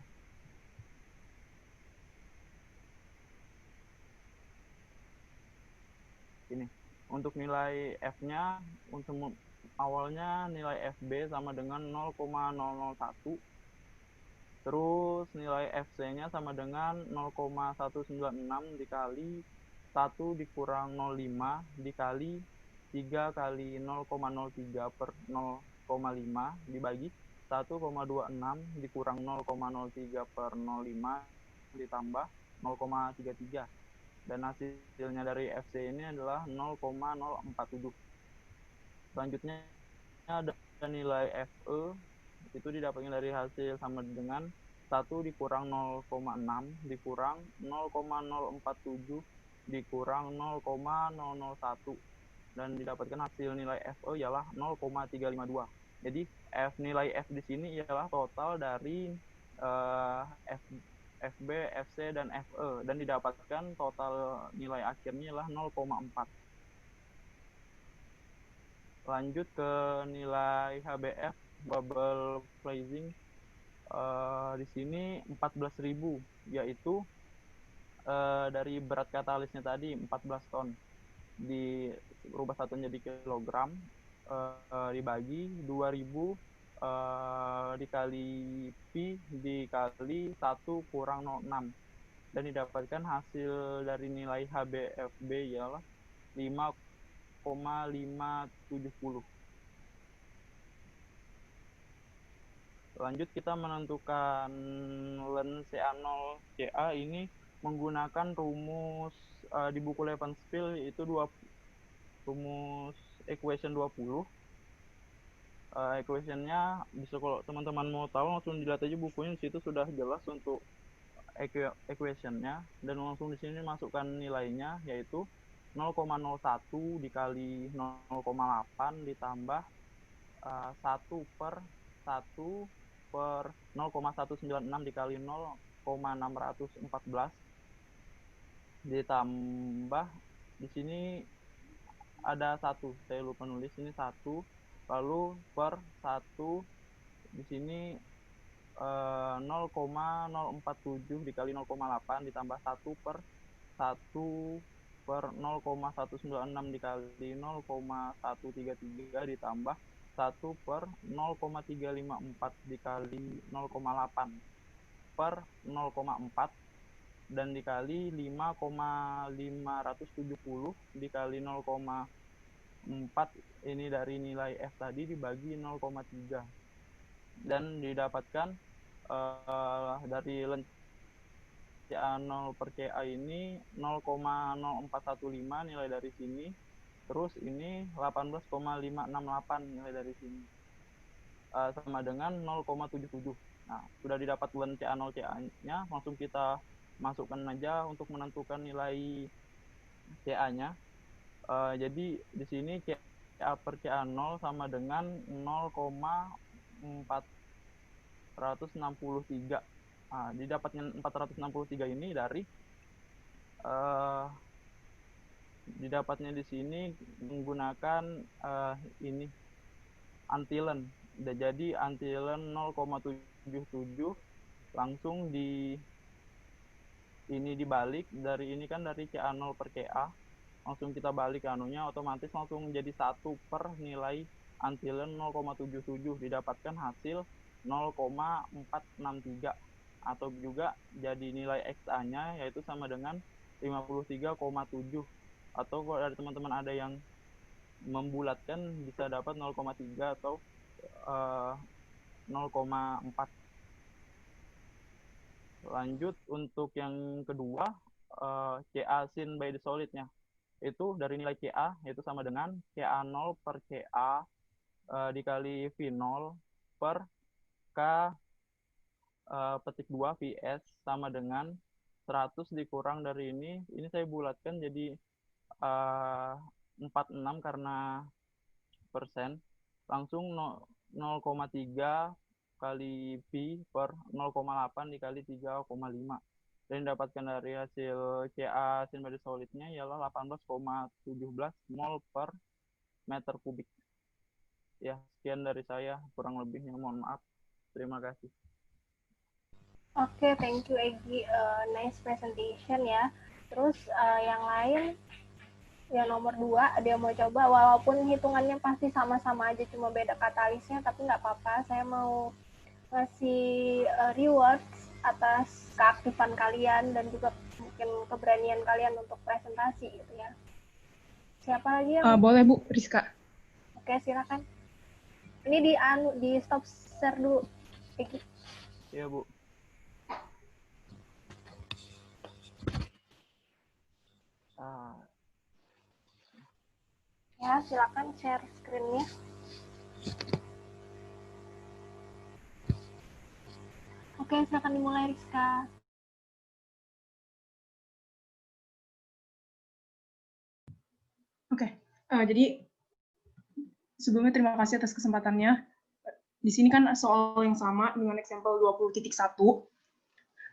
ini. Untuk nilai F-nya untuk awalnya nilai FB sama dengan 0,001. Terus nilai FC-nya sama dengan 0,196 dikali 1 dikurang 0,5 dikali 3 kali 0,03 per 0,5 dibagi 1,26 dikurang 0,03 per 0,5 ditambah 0,33. Dan hasilnya dari FC ini adalah 0,047. Selanjutnya ada nilai FE, itu didapatkan dari hasil sama dengan 1 dikurang 0,6 dikurang 0,047 dikurang 0,001, dan didapatkan hasil nilai FE ialah 0,352. Jadi nilai F di sini ialah total dari FB, FC, dan FE, dan didapatkan total nilai akhirnya ialah 0,4. Lanjut ke nilai HBF, bubble freezing. Di sini 14.000, yaitu dari berat katalisnya tadi 14 ton, dirubah satunya di kilogram, dibagi 2000 dikali pi dikali 1 kurang 0,6, dan didapatkan hasil dari nilai HBFB ialah 5,570. Lanjut kita menentukan len CA0 CA ini menggunakan rumus di buku Levenspiel, yaitu rumus equation 20. Equationnya bisa, kalau teman-teman mau tahu langsung dilihat aja bukunya, di situ sudah jelas untuk equationnya, dan langsung di sini masukkan nilainya, yaitu 0,01 dikali 0,8 ditambah 1 per 1 per 0,196 dikali 0,614 ditambah, di sini ada 1, saya lupa nulis ini 1, lalu per 1 di sini 0,047 dikali 0,8 ditambah 1 per 1 per 0,196 dikali 0,133 ditambah 1 per 0,354 dikali 0,8 per 0,4 dan dikali 5,570 dikali 0,4, ini dari nilai F tadi dibagi 0,3, dan didapatkan dari CA0 per CA ini 0,0415 nilai dari sini, terus ini 18,568 nilai dari sini, sama dengan 0,77. Nah, sudah didapat len CA0 CA-nya, langsung kita masukkan aja untuk menentukan nilai CA-nya. Jadi di sini CA per CA0 sama dengan 0,463. Nah, didapatnya 463 ini dari didapatnya di sini menggunakan ini antilen. Jadi antilen 0,77 langsung ini dibalik, dari ini kan dari CA0 per CA, langsung kita balik anunya, otomatis langsung menjadi 1 per nilai antilen 0,77, didapatkan hasil 0,463, atau juga jadi nilai XA-nya yaitu sama dengan 53,7, atau kalau dari teman-teman ada yang membulatkan bisa dapat 0,3 atau 0,4. Lanjut untuk yang kedua, CA sin by the solidnya, itu dari nilai CA yaitu sama dengan CA0 per CA dikali V0 per K petik 2 VS sama dengan 100 dikurang dari ini saya bulatkan jadi 46 karena persen, langsung 0,3 kali pi per 0,8 dikali 3,5. Dan didapatkan dari hasil Ca sinbadi solidnya ialah 18,17 mol per meter kubik. Ya, sekian dari saya, kurang lebihnya mohon maaf. Terima kasih. Oke, thank you Egi, nice presentation ya. Terus yang lain, ya nomor 2, ada yang mau coba, walaupun hitungannya pasti sama-sama aja, cuma beda katalisnya, tapi nggak apa-apa, saya mau ngasih rewards atas keaktifan kalian dan juga mungkin keberanian kalian untuk presentasi gitu ya. Siapa lagi yang? Boleh Bu, Rizka. Oke, silakan. Ini di stop share dulu, Egi. Iya Bu. Ya, silakan share screen-nya. Oke, silakan dimulai Rizka. Oke, jadi sebelumnya terima kasih atas kesempatannya. Di sini kan soal yang sama dengan example 20.1.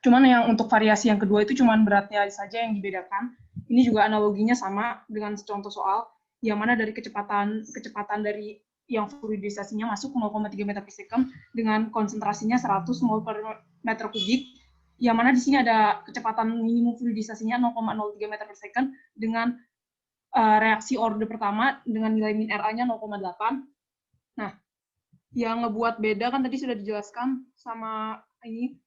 Cuman yang untuk variasi yang kedua itu cuman beratnya saja yang dibedakan. Ini juga analoginya sama dengan contoh soal yang mana dari kecepatan dari yang fluidisasinya masuk 0,3 meter per second dengan konsentrasinya 100 mol per meter kubik, yang mana di sini ada kecepatan minimum fluidisasinya 0,03 meter per second dengan reaksi orde pertama dengan nilai min RA-nya 0,8. Nah, yang ngebuat beda kan tadi sudah dijelaskan sama ini.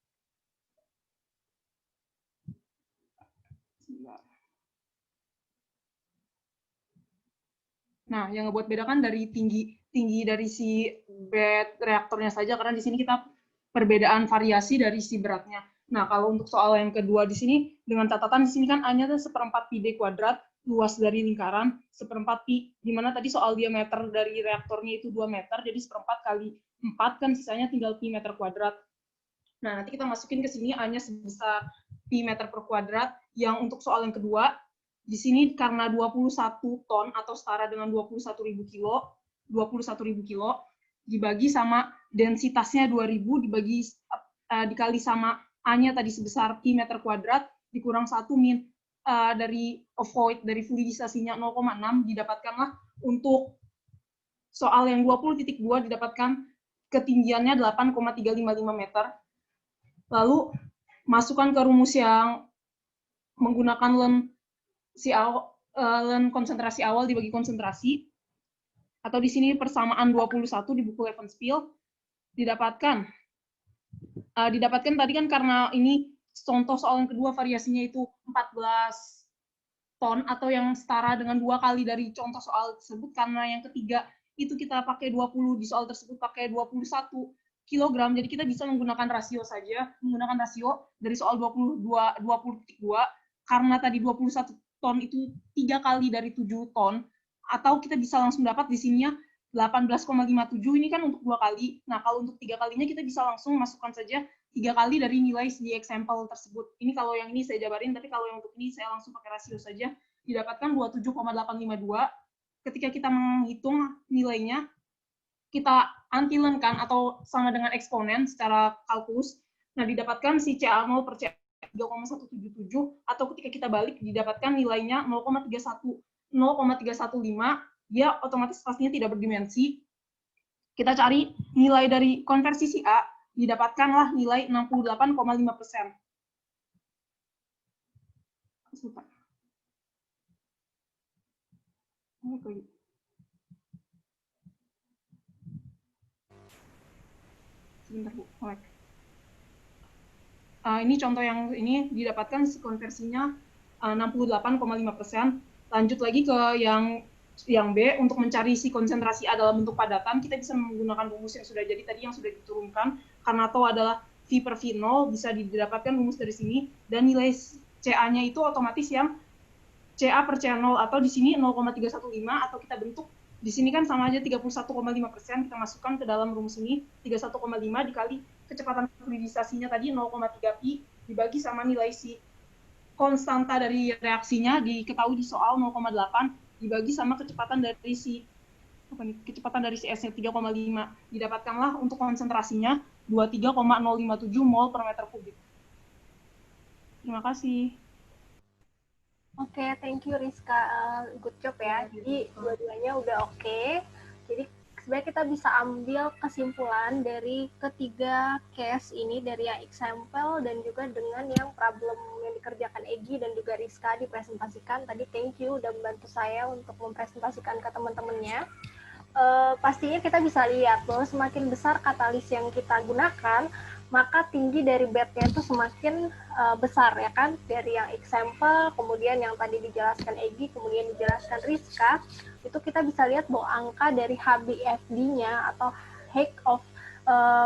Nah, yang ngebuat beda kan dari tinggi dari si bed reaktornya saja, karena di sini kita perbedaan variasi dari si beratnya. Nah, kalau untuk soal yang kedua di sini, dengan catatan di sini kan A-nya 1/4 pi d kuadrat, luas dari lingkaran, 1/4 pi, di mana tadi soal diameter dari reaktornya itu 2 meter, jadi 1/4 kali 4, kan sisanya tinggal pi meter kuadrat. Nah, nanti kita masukin ke sini A-nya sebesar pi meter per kuadrat, yang untuk soal yang kedua, di sini karena 21 ton atau setara dengan 21.000 kilo dibagi sama densitasnya 2000 dikali sama A-nya tadi sebesar pi meter kuadrat dikurang 1 min dari void dari fluidisasinya 0,6 didapatkanlah untuk soal yang 20.2 didapatkan ketinggiannya 8,355 meter. Lalu masukkan ke rumus yang menggunakan len konsentrasi awal dibagi konsentrasi, atau di sini persamaan 21 di buku Evanspiel didapatkan tadi kan karena ini contoh soal yang kedua variasinya itu 14 ton atau yang setara dengan 2 kali dari contoh soal tersebut, karena yang ketiga itu kita pakai 20, di soal tersebut pakai 21 kilogram, jadi kita bisa menggunakan rasio dari soal 20.2 karena tadi 21 ton itu 3 kali dari 7 ton, atau kita bisa langsung dapat di sininya 18,57, ini kan untuk 2 kali. Nah, kalau untuk 3 kalinya kita bisa langsung masukkan saja 3 kali dari nilai di example tersebut. Ini kalau yang ini saya jabarin, tapi kalau yang untuk ini saya langsung pakai rasio saja. Didapatkan 27,852. Ketika kita menghitung nilainya, kita antilenkan atau sama dengan eksponen secara kalkulus. Nah, didapatkan si CA0 per CA 3,177, atau ketika kita balik didapatkan nilainya 0,315, dia otomatis pastinya tidak berdimensi. Kita cari nilai dari konversi si A, didapatkanlah nilai 68,5%. Sebentar Bu, ini contoh yang ini didapatkan konversinya 68,5%. Lanjut lagi ke yang B, untuk mencari si konsentrasi A dalam bentuk padatan, kita bisa menggunakan rumus yang sudah jadi tadi, yang sudah diturunkan. Karena tau adalah V per V0, bisa didapatkan rumus dari sini, dan nilai CA-nya itu otomatis yang CA per CA0, atau di sini 0,315, atau kita bentuk, di sini kan sama aja 31,5%, kita masukkan ke dalam rumus ini, 31,5 dikali kecepatan fluidisasinya tadi 0,3 pi dibagi sama nilai si konstanta dari reaksinya diketahui di soal 0,8 dibagi sama kecepatan dari si S-nya 3,5, didapatkanlah untuk konsentrasinya 23,057 mol per meter kubik. Terima kasih. Oke, thank you Rizka. Good job ya. Jadi dua-duanya udah oke. Jadi sebenarnya kita bisa ambil kesimpulan dari ketiga case ini, dari yang example dan juga dengan yang problem yang dikerjakan Egi dan juga Rizka dipresentasikan. Tadi thank you udah membantu saya untuk mempresentasikan ke teman-temannya. Pastinya kita bisa lihat bahwa semakin besar katalis yang kita gunakan, maka tinggi dari bednya itu semakin besar ya kan, dari yang example, kemudian yang tadi dijelaskan Egi, kemudian dijelaskan Rizka, itu kita bisa lihat bahwa angka dari HBFD-nya atau height of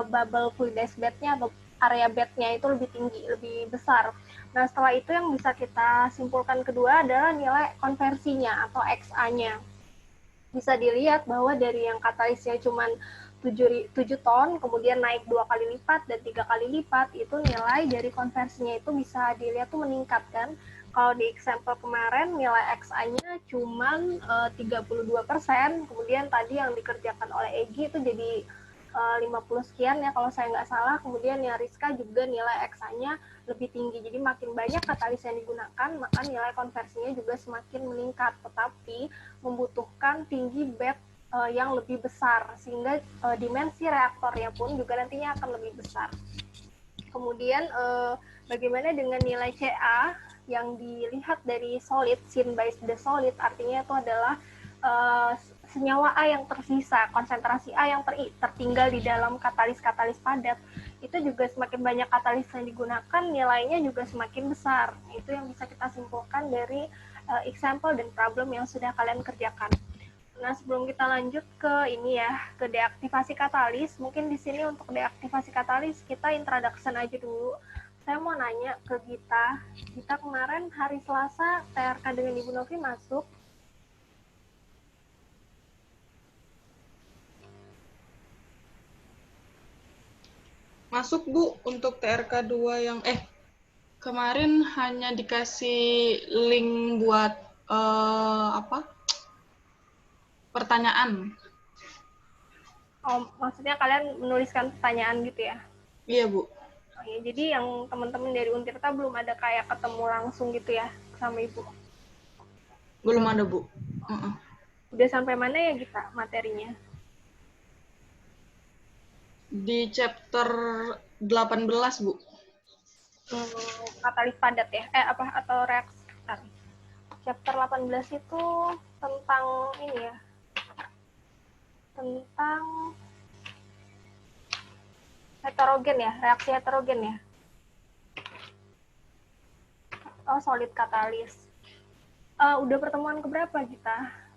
bubble fluidized bed-nya atau area bednya itu lebih tinggi, lebih besar. Nah setelah itu yang bisa kita simpulkan kedua adalah nilai konversinya atau XA-nya. Bisa dilihat bahwa dari yang katalisnya cuma 7 ton, kemudian naik 2 kali lipat dan 3 kali lipat, itu nilai dari konversinya itu bisa dilihat tuh meningkat kan. Kalau di example kemarin nilai XA-nya cuma 32%, kemudian tadi yang dikerjakan oleh Egi itu jadi 50 sekian ya kalau saya nggak salah, kemudian yang Rizka juga nilai XA-nya lebih tinggi. Jadi makin banyak katalis yang digunakan, maka nilai konversinya juga semakin meningkat, tetapi membutuhkan tinggi bed yang lebih besar, sehingga dimensi reaktornya pun juga nantinya akan lebih besar. Kemudian bagaimana dengan nilai CA yang dilihat dari solid, seen by the solid, artinya itu adalah senyawa A yang tersisa, konsentrasi A yang tertinggal di dalam katalis-katalis padat, itu juga semakin banyak katalis yang digunakan, nilainya juga semakin besar. Itu yang bisa kita simpulkan dari example dan problem yang sudah kalian kerjakan. Nah, sebelum kita lanjut ke ini ya, ke deaktivasi katalis, mungkin di sini untuk deaktivasi katalis kita introduction aja dulu. Saya mau nanya ke Gita. Gita kemarin hari Selasa TRK dengan Ibu Novi masuk. Masuk Bu, untuk TRK 2 yang kemarin hanya dikasih link buat pertanyaan. Oh, maksudnya kalian menuliskan pertanyaan gitu ya? Iya Bu. Oh, ya, jadi yang teman-teman dari Untirta belum ada kayak ketemu langsung gitu ya sama Ibu? Belum ada Bu. Udah sampai mana ya Gita materinya? Di chapter 18 Bu. Katalis padat ya? Atau reaksi? Chapter 18 itu tentang ini ya, tentang heterogen ya, reaksi heterogen ya. Oh, solid katalis. Udah pertemuan keberapa kita?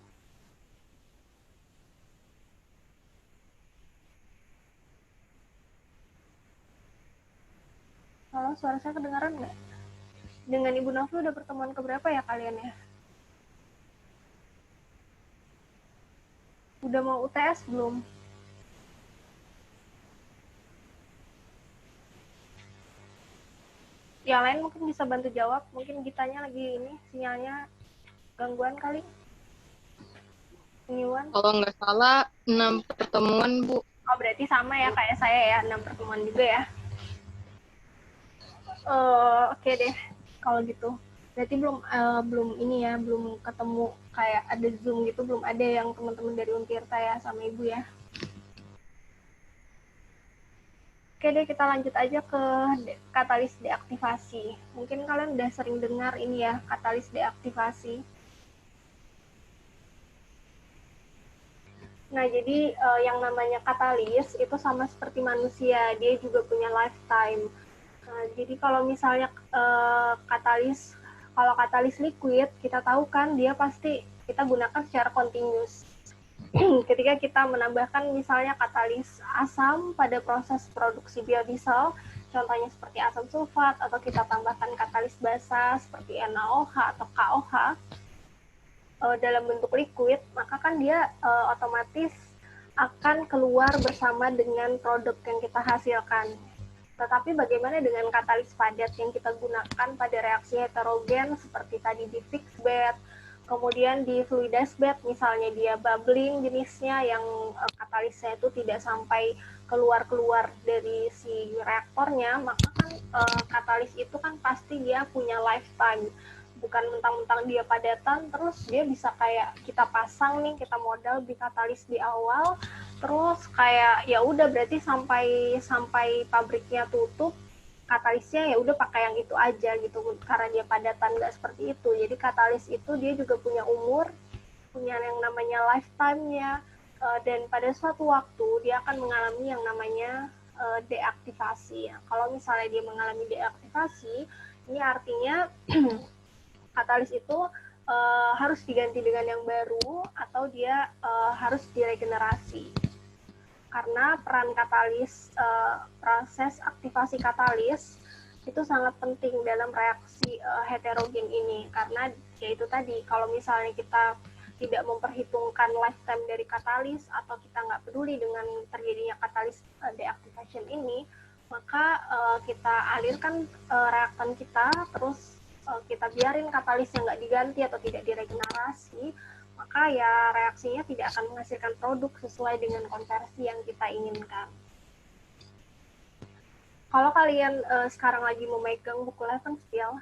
Halo, suara saya kedengaran nggak? Dengan Ibu Novi udah pertemuan keberapa ya kalian ya? Udah mau UTS belum? Yang lain mungkin bisa bantu jawab. Mungkin Gitanya lagi ini, sinyalnya gangguan kali. Penyuan. Kalau nggak salah 6 pertemuan, Bu. Oh, berarti sama ya kayak saya ya, 6 pertemuan juga ya. Oke deh, kalau gitu. Berarti belum ini ya, belum ketemu kayak ada Zoom gitu, belum ada yang teman-teman dari Untirta ya sama Ibu ya. Oke deh, kita lanjut aja ke katalis deaktivasi. Mungkin kalian udah sering dengar ini ya, katalis deaktivasi. Nah, jadi yang namanya katalis itu sama seperti manusia, dia juga punya lifetime. Nah, jadi kalau misalnya kalau katalis liquid, kita tahu kan dia pasti kita gunakan secara continuous. Ketika kita menambahkan misalnya katalis asam pada proses produksi biodiesel, contohnya seperti asam sulfat, atau kita tambahkan katalis basa seperti NaOH atau KOH dalam bentuk liquid, maka kan dia otomatis akan keluar bersama dengan produk yang kita hasilkan. Tetapi bagaimana dengan katalis padat yang kita gunakan pada reaksi heterogen seperti tadi di fixed bed, Kemudian di fluidized bed misalnya dia bubbling jenisnya yang katalisnya itu tidak sampai keluar dari si reaktornya, maka kan katalis itu kan pasti dia punya lifetime. Bukan mentang-mentang dia padatan terus dia bisa kayak kita pasang nih, kita modal di katalis di awal, terus kayak ya udah berarti sampai pabriknya tutup katalisnya ya udah pakai yang itu aja gitu, karena dia padatan. Nggak seperti itu. Jadi katalis itu dia juga punya umur, punya yang namanya lifetime-nya, dan pada suatu waktu dia akan mengalami yang namanya deaktivasi. Kalau misalnya dia mengalami deaktivasi, ini artinya katalis itu harus diganti dengan yang baru atau dia harus diregenerasi. Karena peran katalis, proses aktivasi katalis itu sangat penting dalam reaksi heterogen ini, karena yaitu tadi kalau misalnya kita tidak memperhitungkan lifetime dari katalis atau kita nggak peduli dengan terjadinya katalis deactivation ini, maka kita alirkan reaktan kita, terus kita biarin katalisnya nggak diganti atau tidak diregenerasi, maka ya reaksinya tidak akan menghasilkan produk sesuai dengan konversi yang kita inginkan. Kalau kalian sekarang lagi memegang buku Levenstiel,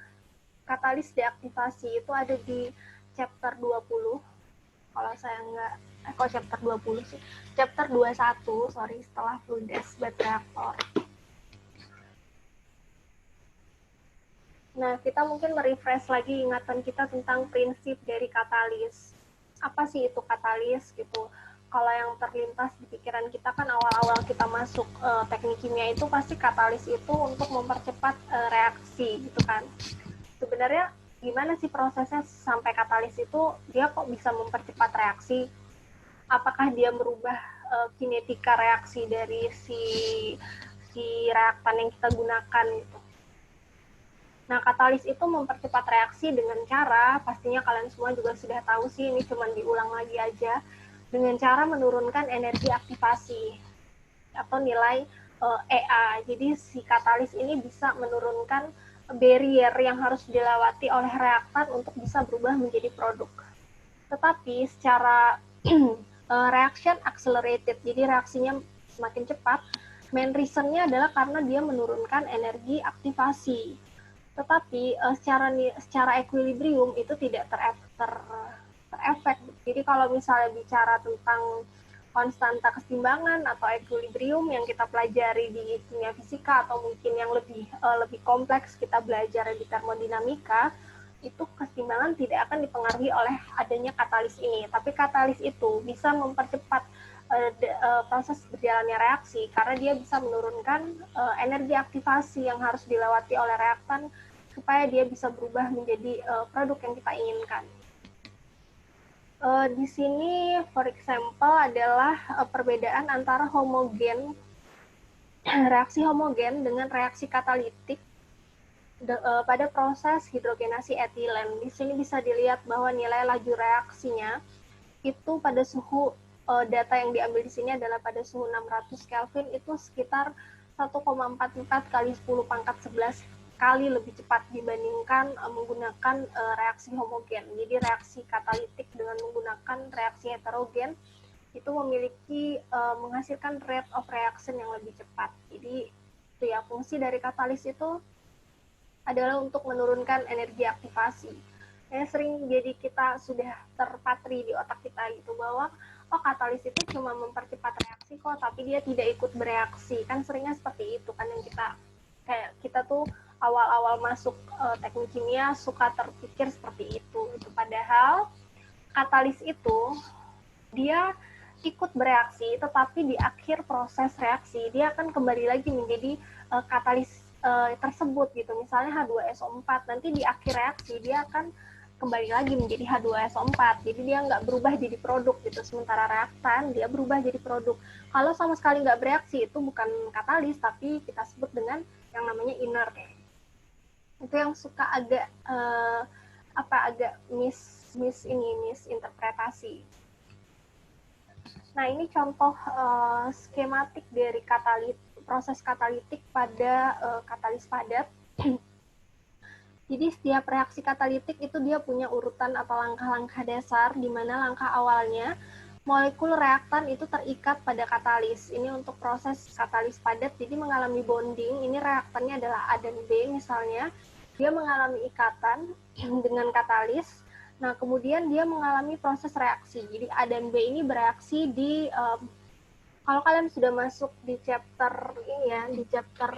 katalis deaktivasi itu ada di chapter 20. Kalau saya nggak, kok chapter 20 sih? Chapter 21, sorry, setelah fluidized bed reactor. Nah, kita mungkin merefresh lagi ingatan kita tentang prinsip dari katalis. Apa sih itu katalis gitu? Kalau yang terlintas di pikiran kita kan awal-awal kita masuk teknik kimia itu pasti katalis itu untuk mempercepat reaksi gitu kan. Sebenarnya gimana sih prosesnya sampai katalis itu dia kok bisa mempercepat reaksi? Apakah dia merubah kinetika reaksi dari si reaktan yang kita gunakan gitu? Nah, katalis itu mempercepat reaksi dengan cara, pastinya kalian semua juga sudah tahu sih, ini cuma diulang lagi aja, dengan cara menurunkan energi aktivasi atau nilai EA. Jadi si katalis ini bisa menurunkan barrier yang harus dilewati oleh reaktan untuk bisa berubah menjadi produk. Tetapi secara reaction accelerated, jadi reaksinya semakin cepat, main reason-nya adalah karena dia menurunkan energi aktivasi. Tetapi secara equilibrium itu tidak terefek. Jadi kalau misalnya bicara tentang konstanta keseimbangan atau equilibrium yang kita pelajari di kimia fisika atau mungkin yang lebih kompleks kita belajar di termodinamika, itu keseimbangan tidak akan dipengaruhi oleh adanya katalis ini. Tapi katalis itu bisa mempercepat proses berjalannya reaksi karena dia bisa menurunkan energi aktivasi yang harus dilewati oleh reaktan supaya dia bisa berubah menjadi produk yang kita inginkan. Di sini, for example, adalah perbedaan antara homogen, reaksi homogen dengan reaksi katalitik pada proses hidrogenasi etilen. Di sini bisa dilihat bahwa nilai laju reaksinya itu pada suhu, data yang diambil di sini adalah pada suhu 600 Kelvin itu sekitar 1,44 kali 10 pangkat 11 kali lebih cepat dibandingkan menggunakan reaksi homogen. Jadi reaksi katalitik dengan menggunakan reaksi heterogen itu memiliki menghasilkan rate of reaction yang lebih cepat. Jadi itu ya, fungsi dari katalis itu adalah untuk menurunkan energi aktivasi. Sering jadi kita sudah terpatri di otak kita gitu bahwa oh katalis itu cuma mempercepat reaksi kok, tapi dia tidak ikut bereaksi. Kan seringnya seperti itu kan yang kita tuh awal-awal masuk teknik kimia suka terpikir seperti itu. Padahal katalis itu dia ikut bereaksi, tetapi di akhir proses reaksi dia akan kembali lagi menjadi katalis tersebut gitu. Misalnya H2SO4, nanti di akhir reaksi dia akan kembali lagi menjadi H2SO4. Jadi dia nggak berubah jadi produk gitu. Sementara reaktan dia berubah jadi produk. Kalau sama sekali nggak bereaksi itu bukan katalis, tapi kita sebut dengan yang namanya inert. Itu yang suka agak agak misinterpretasi. Nah, ini contoh skematik dari proses katalitik pada katalis padat. Jadi setiap reaksi katalitik itu dia punya urutan atau langkah-langkah dasar, di mana langkah awalnya molekul reaktan itu terikat pada katalis. Ini untuk proses katalis padat, jadi mengalami bonding. Ini reaktannya adalah A dan B misalnya. Dia mengalami ikatan dengan katalis. Nah, kemudian dia mengalami proses reaksi. Jadi A dan B ini bereaksi di, kalau kalian sudah masuk di chapter ini ya, di chapter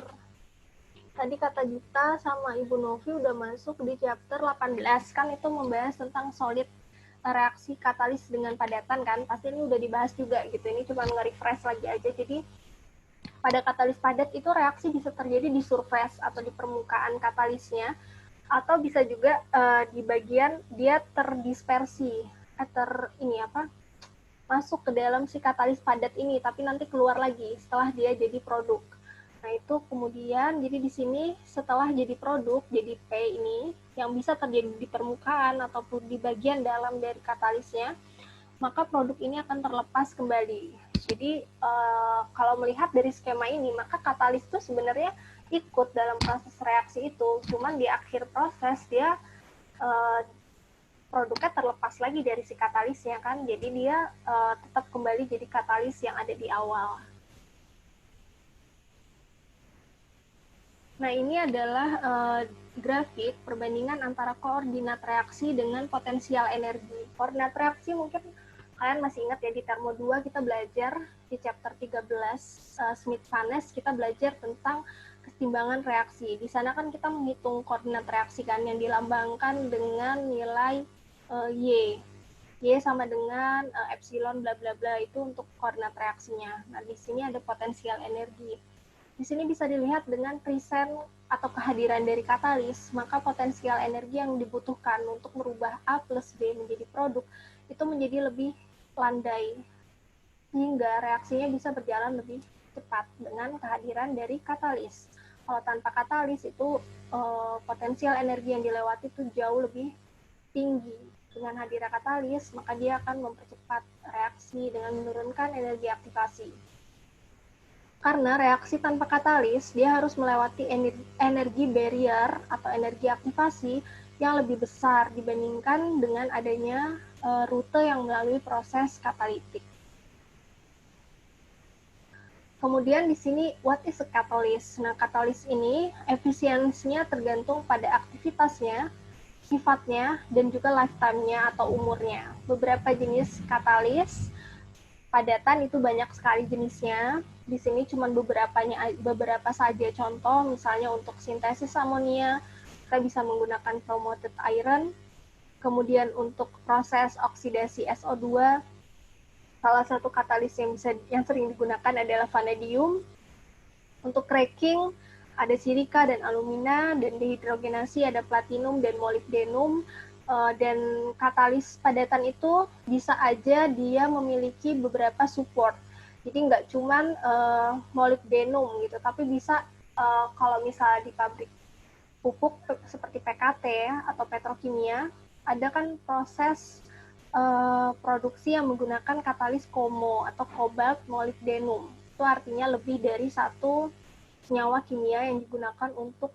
tadi kata Gita sama Ibu Novi udah masuk di chapter 18, kan itu membahas tentang solid reaksi katalis dengan padatan kan, pasti ini udah dibahas juga gitu, ini cuma nge-refresh lagi aja. Jadi pada katalis padat itu reaksi bisa terjadi di surface atau di permukaan katalisnya, atau bisa juga di bagian dia terdispersi, masuk ke dalam si katalis padat ini, tapi nanti keluar lagi setelah dia jadi produk. Nah, itu kemudian, jadi di sini setelah jadi produk, jadi P ini, yang bisa terjadi di permukaan ataupun di bagian dalam dari katalisnya, maka produk ini akan terlepas kembali. Jadi, kalau melihat dari skema ini, maka katalis itu sebenarnya ikut dalam proses reaksi itu, cuman di akhir proses dia produknya terlepas lagi dari si katalisnya kan, jadi dia tetap kembali jadi katalis yang ada di awal. Nah, ini adalah grafik perbandingan antara koordinat reaksi dengan potensial energi. Koordinat reaksi mungkin kalian masih ingat ya, di Termo 2 kita belajar di chapter 13 Smith-Vanes, kita belajar tentang keseimbangan reaksi. Di sana kan kita menghitung koordinat reaksi kan, yang dilambangkan dengan nilai Y. Y sama dengan epsilon bla bla bla, itu untuk koordinat reaksinya. Nah, di sini ada potensial energi. Di sini bisa dilihat dengan present atau kehadiran dari katalis, maka potensial energi yang dibutuhkan untuk merubah A plus B menjadi produk itu menjadi lebih landai, sehingga reaksinya bisa berjalan lebih cepat dengan kehadiran dari katalis. Kalau tanpa katalis itu potensial energi yang dilewati itu jauh lebih tinggi. Dengan hadirnya katalis, maka dia akan mempercepat reaksi dengan menurunkan energi aktivasi. Karena reaksi tanpa katalis, dia harus melewati energi barrier atau energi aktivasi yang lebih besar dibandingkan dengan adanya rute yang melalui proses katalitik. Kemudian di sini, what is a catalyst? Nah, katalis ini efisiensinya tergantung pada aktivitasnya, sifatnya, dan juga lifetime-nya atau umurnya. Beberapa jenis katalis padatan itu banyak sekali jenisnya. Di sini cuma beberapa saja contoh, misalnya untuk sintesis amonia, kita bisa menggunakan promoted iron. Kemudian untuk proses oksidasi SO2, salah satu katalis yang sering digunakan adalah vanadium. Untuk cracking, ada silika dan alumina, dan dehidrogenasi ada platinum dan molybdenum. Dan katalis padatan itu bisa aja dia memiliki beberapa support. Jadi nggak cuman molybdenum gitu, tapi bisa kalau misalnya di pabrik pupuk seperti PKT atau petrokimia, ada kan proses produksi yang menggunakan katalis COMO atau cobalt molybdenum. Itu artinya lebih dari satu senyawa kimia yang digunakan untuk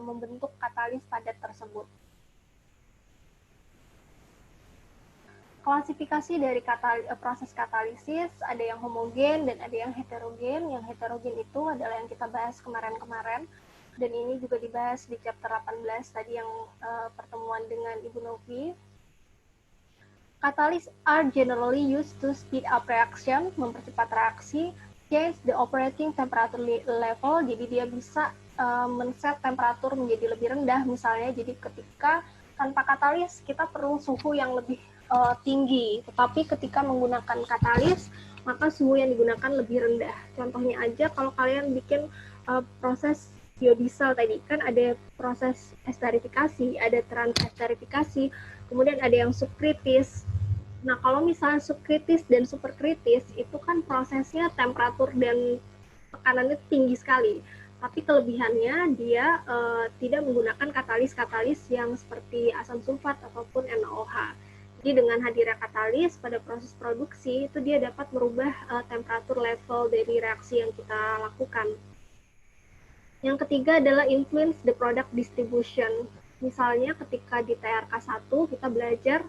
membentuk katalis padat tersebut. Klasifikasi dari proses katalisis, ada yang homogen dan ada yang heterogen. Yang heterogen itu adalah yang kita bahas kemarin-kemarin, dan ini juga dibahas di chapter 18 tadi yang pertemuan dengan Ibu Novi. Catalysts are generally used to speed up reaction, mempercepat reaksi, change the operating temperature level, jadi dia bisa men-set temperatur menjadi lebih rendah misalnya. Jadi ketika tanpa katalis kita perlu suhu yang lebih tinggi, tetapi ketika menggunakan katalis maka suhu yang digunakan lebih rendah. Contohnya aja kalau kalian bikin proses biodiesel tadi, kan ada proses esterifikasi, ada transesterifikasi, kemudian ada yang subkritis. Nah, kalau misalnya subkritis dan superkritis itu kan prosesnya temperatur dan tekanannya tinggi sekali. Tapi kelebihannya dia tidak menggunakan katalis-katalis yang seperti asam sulfat ataupun NaOH. Jadi dengan hadirnya katalis pada proses produksi itu dia dapat merubah temperatur level dari reaksi yang kita lakukan. Yang ketiga adalah influence the product distribution. Misalnya ketika di TRK1 kita belajar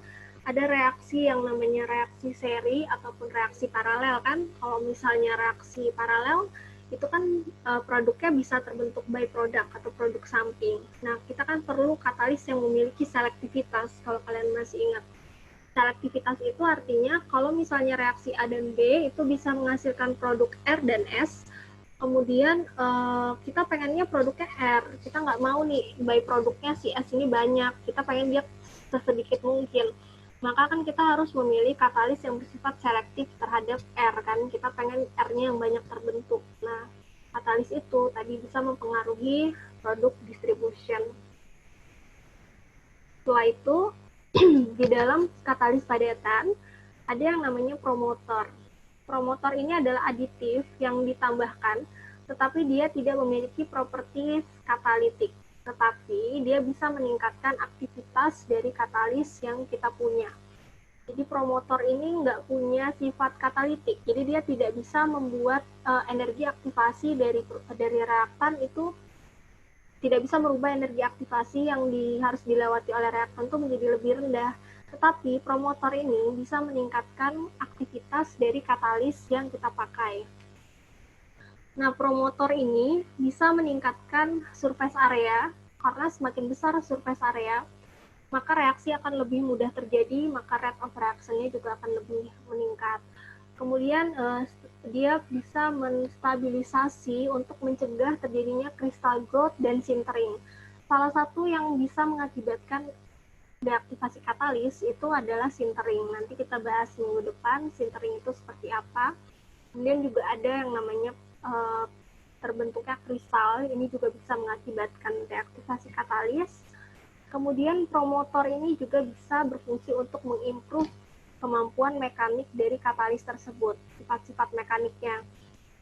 ada reaksi yang namanya reaksi seri ataupun reaksi paralel kan. Kalau misalnya reaksi paralel itu kan produknya bisa terbentuk byproduct atau produk samping. Nah, kita kan perlu katalis yang memiliki selektivitas, kalau kalian masih ingat. Selektivitas itu artinya kalau misalnya reaksi A dan B itu bisa menghasilkan produk R dan S, kemudian kita pengennya produknya R, kita nggak mau nih byproduknya si S ini banyak, kita pengen dia sesedikit mungkin. Maka kan kita harus memilih katalis yang bersifat selektif terhadap R kan, kita pengen R-nya yang banyak terbentuk. Nah, katalis itu tadi bisa mempengaruhi produk distribution. Setelah itu, di dalam katalis padatan ada yang namanya promotor. Promotor ini adalah aditif yang ditambahkan, tetapi dia tidak memiliki properti katalitik. Tetapi dia bisa meningkatkan aktivitas dari katalis yang kita punya. Jadi promotor ini nggak punya sifat katalitik, jadi dia tidak bisa membuat energi aktivasi dari reaktan itu, tidak bisa merubah energi aktivasi yang harus dilewati oleh reaktan itu menjadi lebih rendah. Tetapi promotor ini bisa meningkatkan aktivitas dari katalis yang kita pakai. Nah, promotor ini bisa meningkatkan surface area, karena semakin besar surface area, maka reaksi akan lebih mudah terjadi, maka rate of reaction-nya juga akan lebih meningkat. Kemudian dia bisa menstabilisasi untuk mencegah terjadinya crystal growth dan sintering. Salah satu yang bisa mengakibatkan deaktivasi katalis itu adalah sintering. Nanti kita bahas minggu depan sintering itu seperti apa. Kemudian juga ada yang namanya terbentuknya kristal, ini juga bisa mengakibatkan deaktivasi katalis. Kemudian promotor ini juga bisa berfungsi untuk mengimprove kemampuan mekanik dari katalis tersebut, sifat-sifat mekaniknya,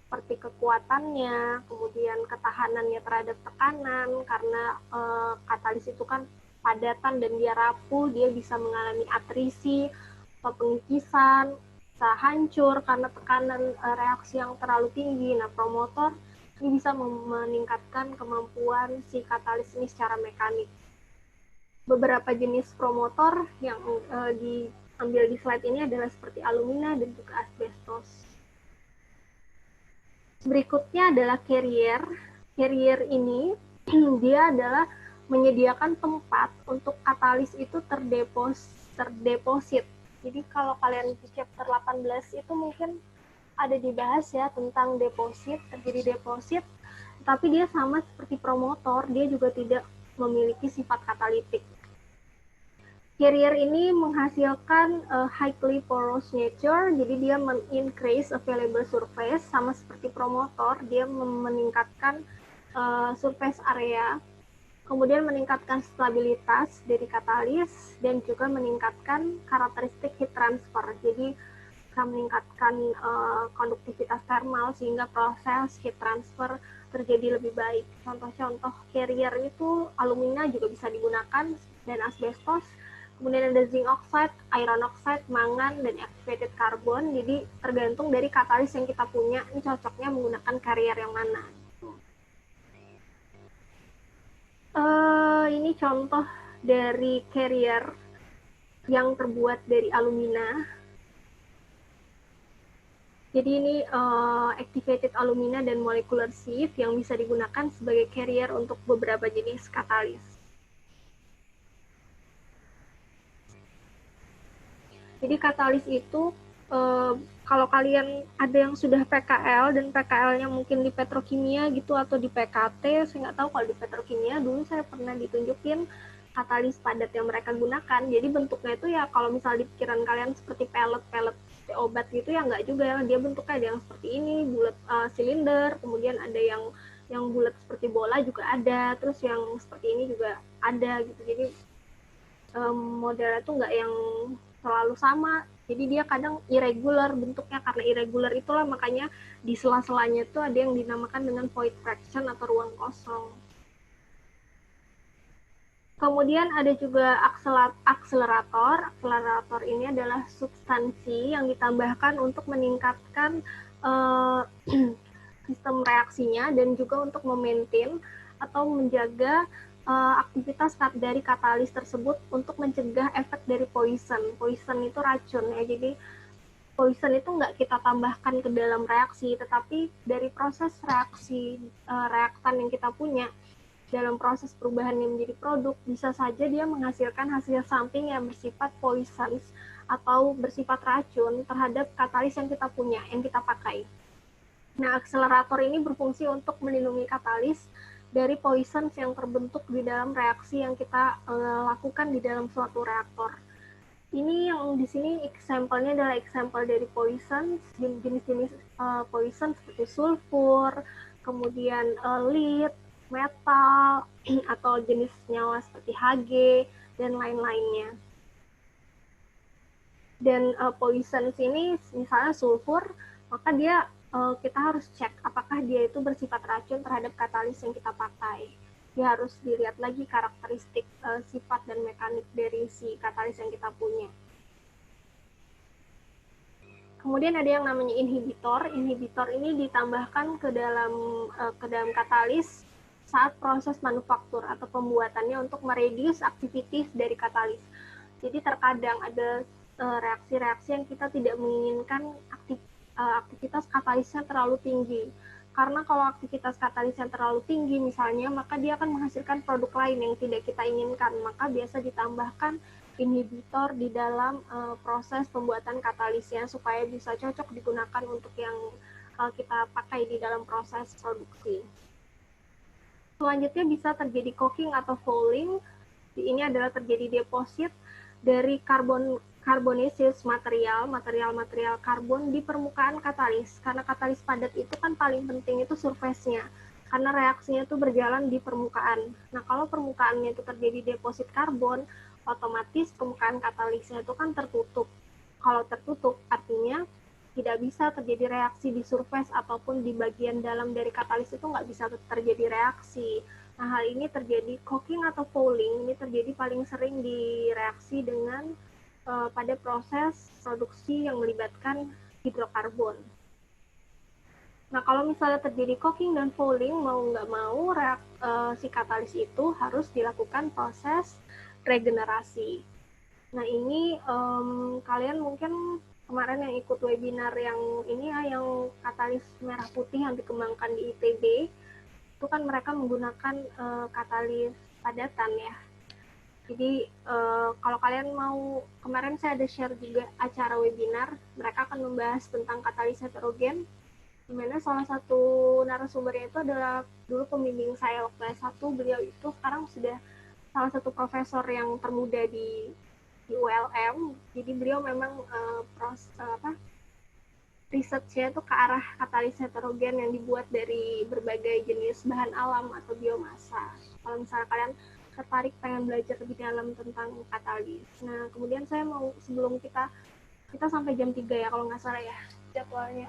seperti kekuatannya, kemudian ketahanannya terhadap tekanan, karena katalis itu kan padatan dan dia rapuh, dia bisa mengalami atrisi atau pengikisan, bisa hancur karena tekanan reaksi yang terlalu tinggi. Nah, promotor ini bisa meningkatkan kemampuan si katalis ini secara mekanik. Beberapa jenis promotor yang diambil di slide ini adalah seperti alumina dan juga asbestos. Berikutnya adalah carrier. Carrier ini dia adalah menyediakan tempat untuk katalis itu terdeposit. Jadi kalau kalian di chapter 18 itu mungkin ada dibahas ya tentang deposit, terjadi deposit, tapi dia sama seperti promotor, dia juga tidak memiliki sifat katalitik. Carrier ini menghasilkan highly porous nature, jadi dia increase available surface, sama seperti promotor, dia meningkatkan surface area, kemudian meningkatkan stabilitas dari katalis, dan juga meningkatkan karakteristik heat transfer. Jadi bisa meningkatkan konduktivitas thermal sehingga proses heat transfer terjadi lebih baik. Contoh-contoh carrier itu alumina juga bisa digunakan, dan asbestos. Kemudian ada zinc oxide, iron oxide, mangan, dan activated carbon. Jadi tergantung dari katalis yang kita punya, ini cocoknya menggunakan carrier yang mana. Ini contoh dari carrier yang terbuat dari alumina. Jadi ini activated alumina dan molecular sieve yang bisa digunakan sebagai carrier untuk beberapa jenis katalis. Jadi katalis itu kalau kalian ada yang sudah PKL dan PKL-nya mungkin di petrokimia gitu atau di PKT, saya nggak tahu kalau di petrokimia dulu saya pernah ditunjukin katalis padat yang mereka gunakan. Jadi bentuknya itu ya kalau misal di pikiran kalian seperti pellet obat gitu ya nggak juga, dia bentuknya ada yang seperti ini, bulat silinder, kemudian ada yang bulat seperti bola juga ada, terus yang seperti ini juga ada gitu. Jadi modelnya tuh nggak yang selalu sama. Jadi dia kadang irregular bentuknya, karena irregular itulah makanya di sela-selanya itu ada yang dinamakan dengan void fraction atau ruang kosong. Kemudian ada juga akselerator. Akselerator ini adalah substansi yang ditambahkan untuk meningkatkan sistem reaksinya dan juga untuk memaintain atau menjaga aktivitas dari katalis tersebut untuk mencegah efek dari poison. Poison itu racun ya, jadi poison itu nggak kita tambahkan ke dalam reaksi, tetapi dari proses reaksi reaktan yang kita punya dalam proses perubahannya menjadi produk, bisa saja dia menghasilkan hasil samping yang bersifat poison atau bersifat racun terhadap katalis yang kita punya, yang kita pakai. Nah, akselerator ini berfungsi untuk melindungi katalis dari poison yang terbentuk di dalam reaksi yang kita lakukan di dalam suatu reaktor. Ini yang di sini example-nya adalah example dari poison, jenis-jenis poison seperti sulfur, kemudian lead, metal, atau jenis senyawa seperti Hg, dan lain-lainnya. Dan poison ini misalnya sulfur, maka dia kita harus cek apakah dia itu bersifat racun terhadap katalis yang kita pakai. Dia harus dilihat lagi karakteristik sifat dan mekanik dari si katalis yang kita punya. Kemudian ada yang namanya inhibitor. Inhibitor ini ditambahkan ke dalam katalis saat proses manufaktur atau pembuatannya untuk meredius aktivitas dari katalis. Jadi terkadang ada reaksi-reaksi yang kita tidak menginginkan aktivitas katalisnya terlalu tinggi. Karena kalau aktivitas katalisnya terlalu tinggi misalnya, maka dia akan menghasilkan produk lain yang tidak kita inginkan. Maka biasa ditambahkan inhibitor di dalam proses pembuatan katalisnya supaya bisa cocok digunakan untuk yang kita pakai di dalam proses produksi. Selanjutnya bisa terjadi coking atau fouling. Ini adalah terjadi deposit dari carbonaceous material karbon di permukaan katalis. Karena katalis padat itu kan paling penting itu surface-nya. Karena reaksinya itu berjalan di permukaan. Nah, kalau permukaannya itu terjadi deposit karbon, otomatis permukaan katalisnya itu kan tertutup. Kalau tertutup, artinya tidak bisa terjadi reaksi di surface ataupun di bagian dalam dari katalis itu nggak bisa terjadi reaksi. Nah, hal ini terjadi coking atau fouling, ini terjadi paling sering di reaksi dengan pada proses produksi yang melibatkan hidrokarbon. Nah, kalau misalnya terjadi coking dan fouling, mau nggak mau si katalis itu harus dilakukan proses regenerasi. Nah, ini kalian mungkin kemarin yang ikut webinar yang ini ya, yang katalis merah putih yang dikembangkan di ITB, itu kan mereka menggunakan katalis padatan ya. Jadi kalau kalian mau, kemarin saya ada share juga acara webinar, mereka akan membahas tentang katalis heterogen, di mana salah satu narasumbernya itu adalah dulu pembimbing saya waktu S1, beliau itu sekarang sudah salah satu profesor yang termuda di ULM, jadi beliau memang risetnya itu ke arah katalis heterogen yang dibuat dari berbagai jenis bahan alam atau biomasa. Kalau misalnya kalian tertarik pengen belajar lebih dalam tentang katalis. Nah, kemudian saya mau, sebelum kita sampai jam 3 ya kalau nggak salah ya jadwalnya.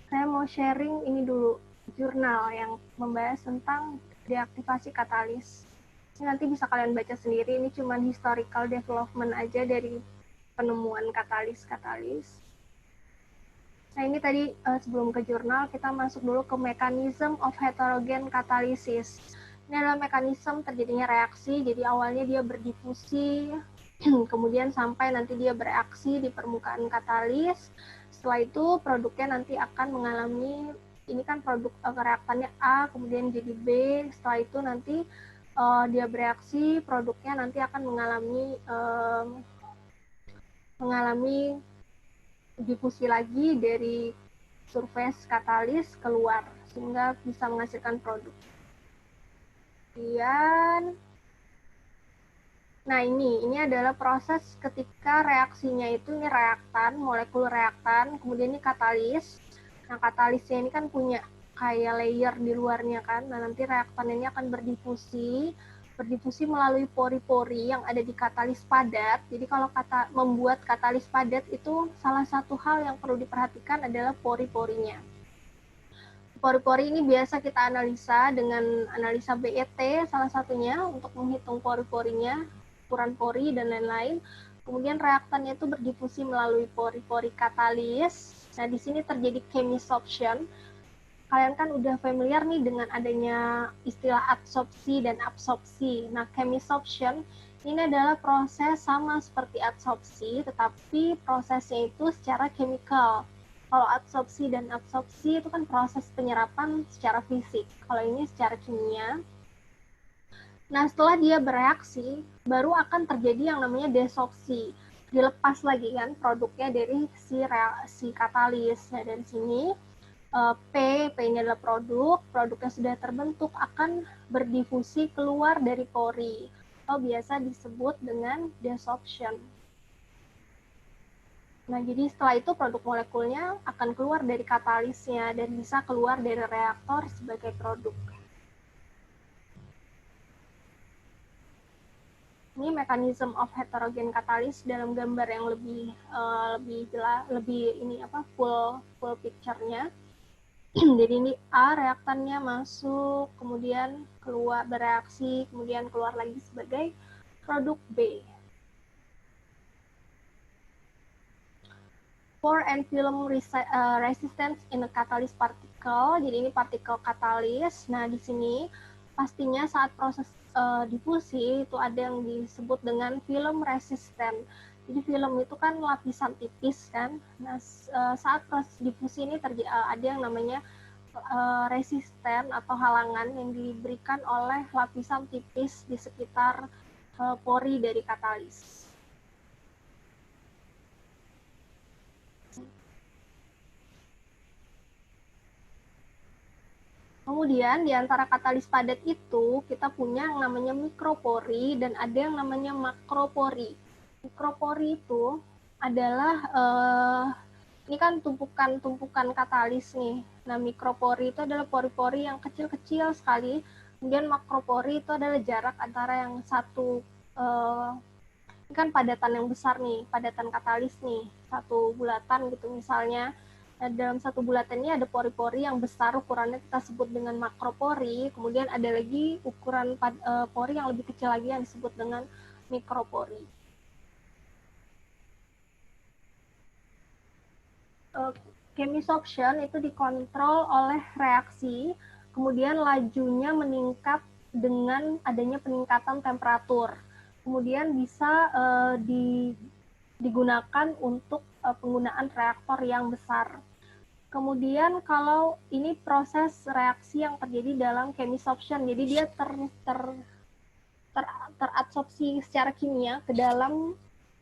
Saya mau sharing ini dulu, jurnal yang membahas tentang deaktivasi katalis. Ini nanti bisa kalian baca sendiri, ini cuma historical development aja dari penemuan katalis. Nah, ini tadi sebelum ke jurnal, kita masuk dulu ke mechanism of heterogen catalysis. Ini adalah mekanisme terjadinya reaksi, jadi awalnya dia berdifusi, kemudian sampai nanti dia bereaksi di permukaan katalis. Setelah itu produknya nanti akan mengalami, ini kan produk reaktannya A, kemudian jadi B. Setelah itu nanti dia bereaksi, produknya nanti akan mengalami difusi lagi dari surface katalis keluar, sehingga bisa menghasilkan produk. Kemudian, nah ini adalah proses ketika reaksinya itu, ini reaktan, molekul reaktan, kemudian ini katalis. Nah, katalisnya ini kan punya kayak layer di luarnya kan, nah nanti reaktan ini akan berdifusi melalui pori-pori yang ada di katalis padat. Jadi kalau membuat katalis padat itu salah satu hal yang perlu diperhatikan adalah pori-porinya. Pori-pori ini biasa kita analisa dengan analisa BET salah satunya untuk menghitung pori-porinya, ukuran pori dan lain-lain. Kemudian reaktannya itu berdifusi melalui pori-pori katalis. Nah, di sini terjadi chemisorption. kalian kan udah familiar nih dengan adanya istilah adsorpsi dan absorpsi. Nah, chemisorption ini adalah proses sama seperti adsorpsi, tetapi prosesnya itu secara chemical. Kalau adsorpsi dan absorpsi itu kan proses penyerapan secara fisik. Kalau ini secara kimia. Nah, setelah dia bereaksi, baru akan terjadi yang namanya desorpsi. Dilepas lagi kan produknya dari si katalis. Nah, dari sini P ini adalah produknya sudah terbentuk akan berdifusi keluar dari pori, atau biasa disebut dengan desorption. Nah, jadi setelah itu produk molekulnya akan keluar dari katalisnya dan bisa keluar dari reaktor sebagai produk. Ini mekanisme of heterogen catalyst dalam gambar yang lebih jelas, full picture-nya. Jadi ini A, reaktannya masuk, kemudian keluar bereaksi, kemudian keluar lagi sebagai produk B. Pore and film resistance in a catalyst particle. Jadi ini partikel katalis. Nah, di sini pastinya saat proses difusi itu ada yang disebut dengan film resistant. Jadi film itu kan lapisan tipis kan. Nah, saat proses difusi ini ada yang namanya resisten atau halangan yang diberikan oleh lapisan tipis di sekitar pori dari katalis. Kemudian di antara katalis padat itu kita punya yang namanya mikropori dan ada yang namanya makropori. Mikropori itu adalah ini kan tumpukan katalis nih. Nah, mikropori itu adalah pori-pori yang kecil-kecil sekali. Kemudian makropori itu adalah jarak antara yang satu ini kan padatan yang besar nih, padatan katalis nih, satu bulatan gitu misalnya. Nah, dalam satu bulatan ini ada pori-pori yang besar, ukurannya kita sebut dengan makropori, kemudian ada lagi ukuran pori yang lebih kecil lagi yang disebut dengan mikropori. Chemisorption itu dikontrol oleh reaksi, kemudian lajunya meningkat dengan adanya peningkatan temperatur. Kemudian bisa digunakan untuk penggunaan reaktor yang besar. Kemudian kalau ini proses reaksi yang terjadi dalam chemisorption, jadi dia teradsorpsi secara kimia ke dalam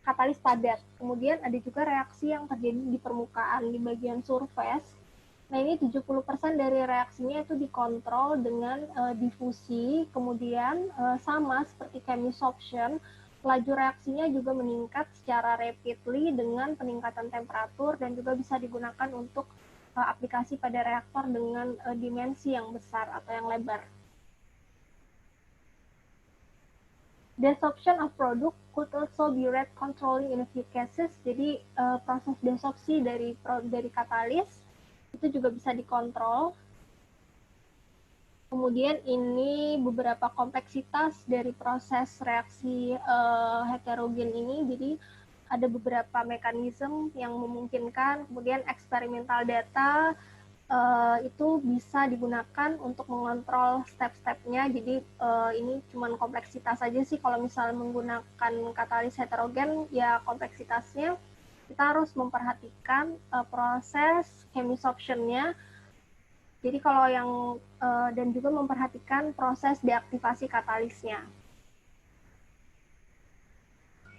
katalis padat. Kemudian ada juga reaksi yang terjadi di permukaan, di bagian surface. Nah, ini 70% dari reaksinya itu dikontrol dengan difusi, kemudian sama seperti chemisorption, laju reaksinya juga meningkat secara rapidly dengan peningkatan temperatur dan juga bisa digunakan untuk aplikasi pada reaktor dengan dimensi yang besar atau yang lebar. Desorption of product could also be rate controlling in a few cases. Jadi proses desorpsi dari katalis itu juga bisa dikontrol. Kemudian ini beberapa kompleksitas dari proses reaksi heterogen ini. Jadi ada beberapa mekanisme yang memungkinkan, kemudian eksperimental data itu bisa digunakan untuk mengontrol step-stepnya. Jadi ini cuma kompleksitas saja sih. Kalau misalnya menggunakan katalis heterogen, ya kompleksitasnya kita harus memperhatikan proses chemisorption-nya. Jadi kalau yang dan juga memperhatikan proses deaktivasi katalisnya.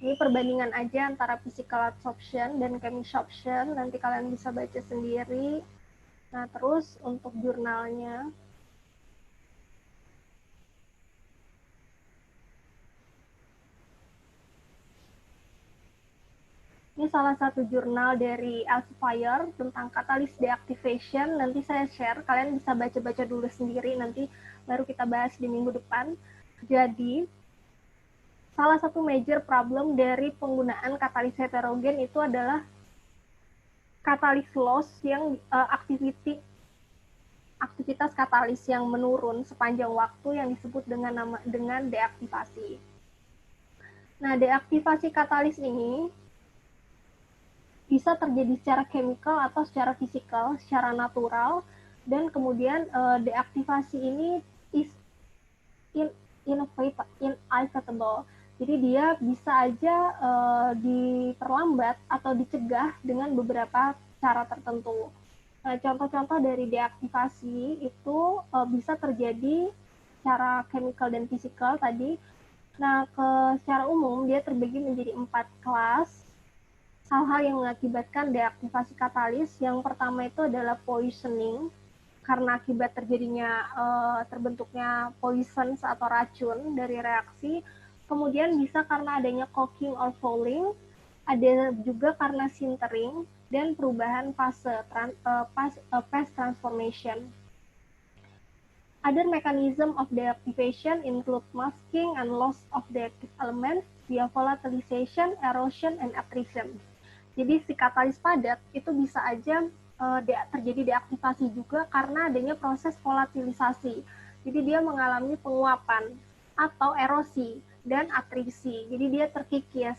Ini perbandingan aja antara physical adsorption dan chemisorption, nanti kalian bisa baca sendiri. Nah, terus untuk jurnalnya, ini salah satu jurnal dari Elsevier tentang catalyst deactivation. Nanti saya share, kalian bisa baca-baca dulu sendiri, nanti baru kita bahas di minggu depan. Jadi, salah satu major problem dari penggunaan katalis heterogen itu adalah katalis loss yang aktivitas katalis yang menurun sepanjang waktu yang disebut dengan deaktivasi. Nah, deaktivasi katalis ini bisa terjadi secara chemical atau secara fisikal, secara natural. Dan kemudian deaktivasi ini is inevitable. Jadi dia bisa aja diperlambat atau dicegah dengan beberapa cara tertentu. Contoh-contoh dari deaktivasi itu bisa terjadi secara chemical dan fisikal tadi. Nah, secara umum dia terbagi menjadi 4 kelas hal-hal yang mengakibatkan deaktivasi katalis. Yang pertama itu adalah poisoning, karena akibat terjadinya terbentuknya poisons atau racun dari reaksi. Kemudian bisa karena adanya caulking or fouling, ada juga karena sintering dan perubahan fase phase transformation. Other mechanism of deactivation include masking and loss of the active element via volatilization, erosion, and attrition. Jadi si katalis padat itu bisa aja terjadi deaktivasi juga karena adanya proses volatilisasi. Jadi dia mengalami penguapan atau erosi dan atrisi. Jadi dia terkikis.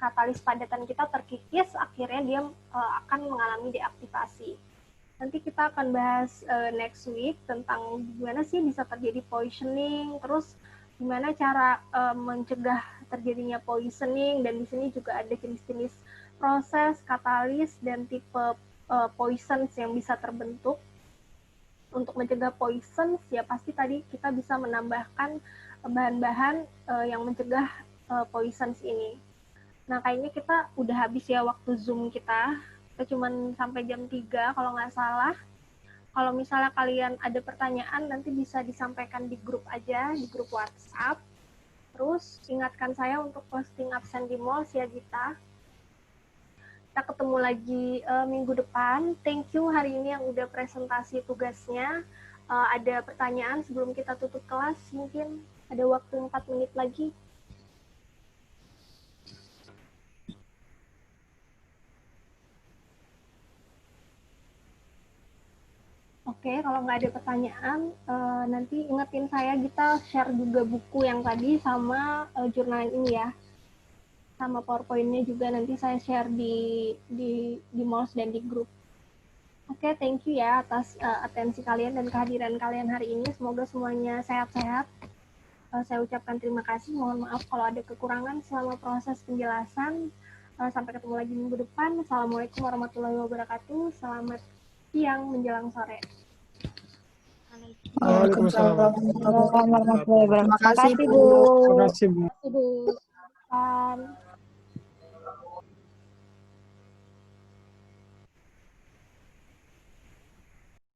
Katalis padatan kita terkikis, akhirnya dia akan mengalami deaktivasi. Nanti kita akan bahas next week tentang gimana sih bisa terjadi poisoning, terus gimana cara mencegah terjadinya poisoning, dan di sini juga ada jenis-jenis proses, katalis, dan tipe poisons yang bisa terbentuk. Untuk mencegah poisons, ya pasti tadi kita bisa menambahkan bahan-bahan yang mencegah poisons ini. Nah, kayaknya kita udah habis ya waktu Zoom kita. Kita cuma sampai jam 3 kalau nggak salah. Kalau misalnya kalian ada pertanyaan, nanti bisa disampaikan di grup aja, di grup WhatsApp. Terus ingatkan saya untuk posting absen di MOLS ya, Gita. Kita ketemu lagi minggu depan. Thank you hari ini yang udah presentasi tugasnya. Ada pertanyaan sebelum kita tutup kelas? Mungkin ada waktu 4 menit lagi. Oke, kalau nggak ada pertanyaan, nanti ingetin saya, kita share juga buku yang tadi sama jurnal ini ya. Sama PowerPoint-nya juga nanti saya share di MOLS dan di grup. Oke, thank you ya atas atensi kalian dan kehadiran kalian hari ini. Semoga semuanya sehat-sehat. Saya ucapkan terima kasih. Mohon maaf kalau ada kekurangan selama proses penjelasan. Sampai ketemu lagi minggu depan. Assalamualaikum warahmatullahi wabarakatuh. Selamat siang menjelang sore. Waalaikumsalam. Warahmatullahi wabarakatuh. Terima kasih, Bu. Terima kasih, Bu. Terima kasih, Bu. Bye.